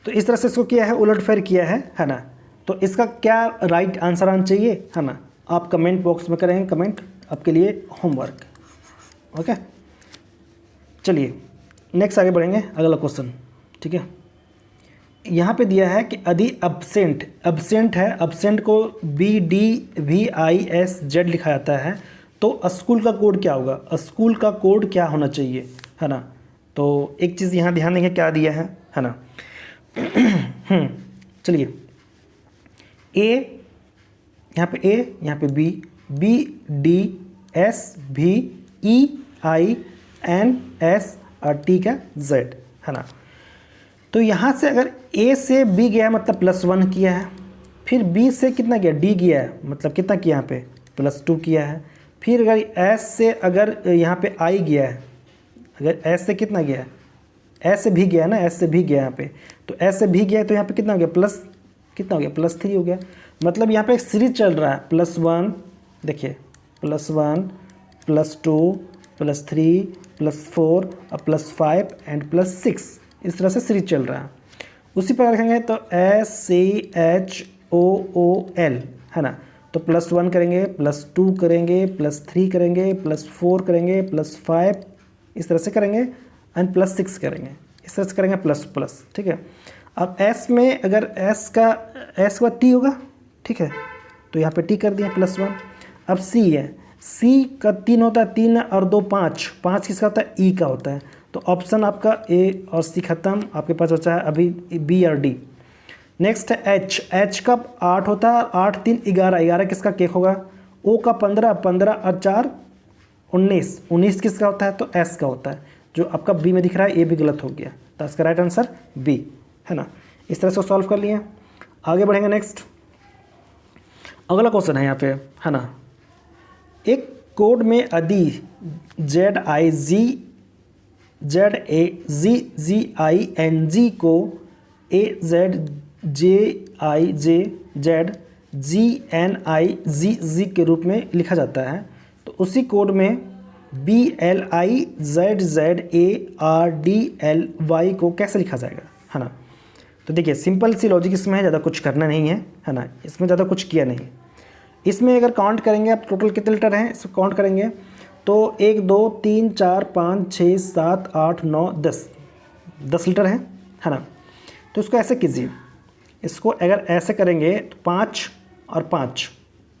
तो इस तरह से इसको किया है, उलटफेर किया है ना। तो इसका क्या राइट आंसर आना चाहिए, है ना, आप कमेंट बॉक्स में करेंगे कमेंट, आपके लिए होमवर्क। ओके, चलिए नेक्स्ट आगे बढ़ेंगे, अगला क्वेश्चन, ठीक है। यहाँ पे दिया है कि यदि अब्सेंट, अब्सेंट है, अब्सेंट को BDVISZ लिखा जाता है, तो स्कूल का कोड क्या होगा, स्कूल का कोड क्या होना चाहिए, है ना। तो एक चीज़ यहाँ ध्यान देंगे क्या दिया है ना। चलिए, ए यहाँ पे, ए यहाँ पे बी, BDSVEINS और T का Z, है ना। तो यहाँ से अगर A से B गया मतलब +1 किया है, फिर B से कितना गया, D गया है मतलब कितना किया यहाँ पे +2 किया है। फिर अगर S से अगर यहाँ पे I गया है, अगर S से कितना गया है, S से भी गया ना, S से भी गया यहाँ पे, तो S से भी गया तो यहाँ पे कितना हो गया, कितना हो गया, +3 हो गया। मतलब यहाँ पे एक सीरीज चल रहा है, +1 देखिए, +1 +2 +3 +4 और +5 एंड +6, इस तरह से सीरीज चल रहा है। उसी पर रखेंगे तो SCHOOL, है ना। तो +1 करेंगे, +2 करेंगे, +3 करेंगे, +4 करेंगे, +5 इस तरह से करेंगे एंड +6 करेंगे, इस तरह से करेंगे प्लस, ठीक है। अब S में अगर S का बाद T होगा, ठीक है, तो यहाँ पे T कर दिया +1। अब C है, C का 3 होता है, 3 और 2 5, 5 किसका होता है, E का होता है। तो ऑप्शन आपका A और C खत्म, आपके पास बचा है अभी B और D। नेक्स्ट है H, H का 8 होता है, 8 3 11, 11 किसका केक होगा। O का 15, 15 और 4 19, 19 किसका होता है, तो S का होता है। जो आपका B में दिख रहा है ये भी गलत हो गया, तो इसका राइट आंसर B, है ना। इस तरह से सॉल्व कर लिए, आगे बढ़ेंगे। नेक्स्ट अगला क्वेश्चन है यहाँ पे, है ना। एक कोड में यदि ZING को AZJIJZGNIZZ के रूप में लिखा जाता है, तो उसी कोड में BLIZZARDLY को कैसे लिखा जाएगा, है ना। तो देखिए सिंपल सी लॉजिक इसमें है, ज़्यादा कुछ करना नहीं है ना, इसमें ज़्यादा कुछ किया नहीं। इसमें अगर काउंट करेंगे आप टोटल कितने लीटर हैं, इसको काउंट करेंगे तो 1 2 3 4 5 6 7 8 9 10 लीटर है ना। तो इसको ऐसे कीजिए, इसको अगर ऐसे करेंगे तो 5 और 5,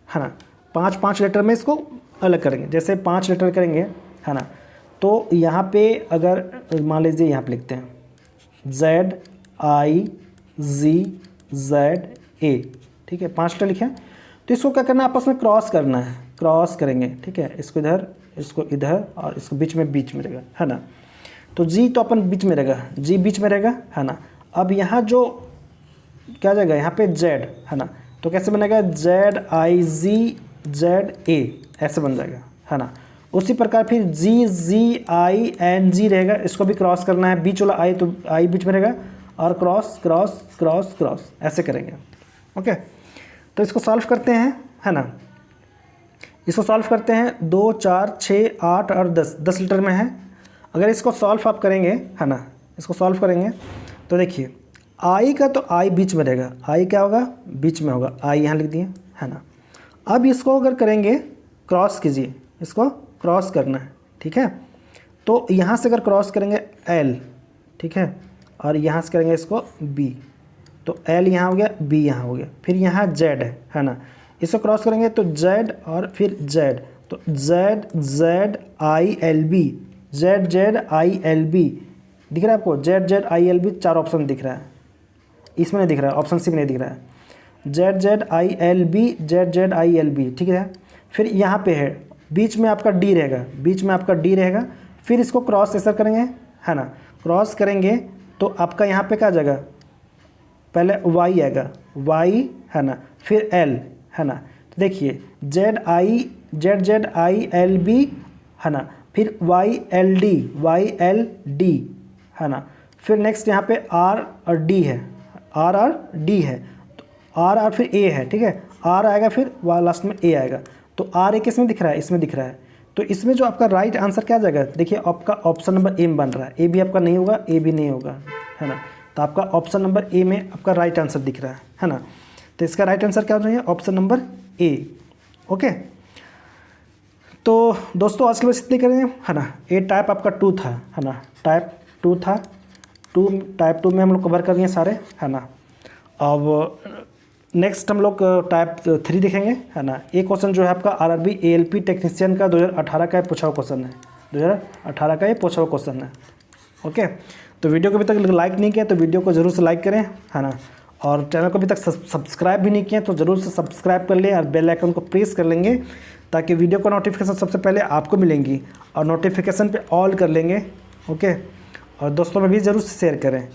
है ना, 5 लीटर में इसको अलग करेंगे। जैसे 5 लीटर करेंगे, है ना, तो यहाँ पे अगर मान लीजिए यहाँ पे लिखते हैं ZIZZA, ठीक है, 5 लीटर लिखे। तो इसको क्या करना है, आपस में क्रॉस करना है, क्रॉस करेंगे, ठीक है, इसको इधर, इसको इधर और इसको बीच में रहेगा, है ना। तो G तो अपन बीच में रहेगा, G बीच में रहेगा, है ना। अब यहाँ जो क्या जाएगा, यहाँ पे Z, है ना, तो कैसे बनेगा, ZIZZA ऐसे बन जाएगा, है ना। उसी प्रकार फिर GGING रहेगा, इसको भी क्रॉस करना है, बीच वाला I तो I बीच में रहेगा और क्रॉस क्रॉस क्रॉस क्रॉस ऐसे करेंगे। ओके, तो इसको सॉल्व करते हैं, है ना। इसको सॉल्व करते हैं, 2 4 6 8 और 10 लीटर में है। अगर इसको सॉल्व आप करेंगे, है ना, इसको सॉल्व करेंगे तो देखिए I का तो I बीच में रहेगा, I क्या होगा, बीच में होगा, I यहाँ लिख दिए, है ना। अब इसको अगर करेंगे, क्रॉस कीजिए, इसको क्रॉस करना है, ठीक है। तो यहाँ से अगर क्रॉस करेंगे L, ठीक है, और यहाँ से करेंगे इसको B, तो L यहाँ हो गया, B यहाँ हो गया, फिर यहाँ Z है ना। इसको क्रॉस करेंगे तो Z और फिर Z, तो ZZILB, ZZILB दिख रहा है आपको, ZZILB 4 ऑप्शन दिख रहा है, इसमें नहीं दिख रहा है, ऑप्शन सी में नहीं दिख रहा है, ZZILB ZZILB, ठीक है। फिर यहाँ पे है बीच में आपका D रहेगा, बीच में आपका D रहेगा, फिर इसको क्रॉस ऐसा करेंगे, है ना, क्रॉस करेंगे तो आपका यहाँ पे क्या आ जाएगा, पहले Y आएगा, Y है ना, फिर L है ना, तो देखिए ZZILB है ना, फिर YLD है ना, फिर नेक्स्ट यहाँ पे R और D है, R और D है, तो R फिर A है, ठीक है, R आएगा फिर लास्ट में A आएगा, तो R एक इसमें दिख रहा है, इसमें दिख रहा है, तो इसमें जो आपका राइट आंसर क्या आ जाएगा, देखिए आपका ऑप्शन नंबर ए में बन रहा है, ए भी आपका नहीं होगा, ए भी नहीं होगा, है ना, तो आपका ऑप्शन नंबर ए में आपका राइट आंसर दिख रहा है ना, तो इसका राइट आंसर क्या हो जाएगा, ऑप्शन नंबर ए। ओके, तो दोस्तों आज के बस इतनी करेंगे, है ना। ए टाइप आपका 2 था, है ना, टाइप 2 था, टाइप 2 में हम लोग कवर कर लिए सारे, है ना। अब नेक्स्ट हम लोग टाइप 3 देखेंगे, है ना। एक क्वेश्चन जो है आपका RRB ALP टेक्नीशियन का 2018 का पूछा हुआ क्वेश्चन है, 2018 का ये पूछा हुआ क्वेश्चन है। ओके, तो वीडियो को अभी तक लाइक नहीं किया तो वीडियो को ज़रूर से लाइक करें, है ना, और चैनल को अभी तक सब्सक्राइब भी नहीं किया तो ज़रूर से सब्सक्राइब कर लें और बेल आइकन को प्रेस कर लेंगे ताकि वीडियो का नोटिफिकेशन सबसे पहले आपको मिलेंगी, और नोटिफिकेशन पे ऑल कर लेंगे। ओके, और दोस्तों में भी ज़रूर से शेयर करें।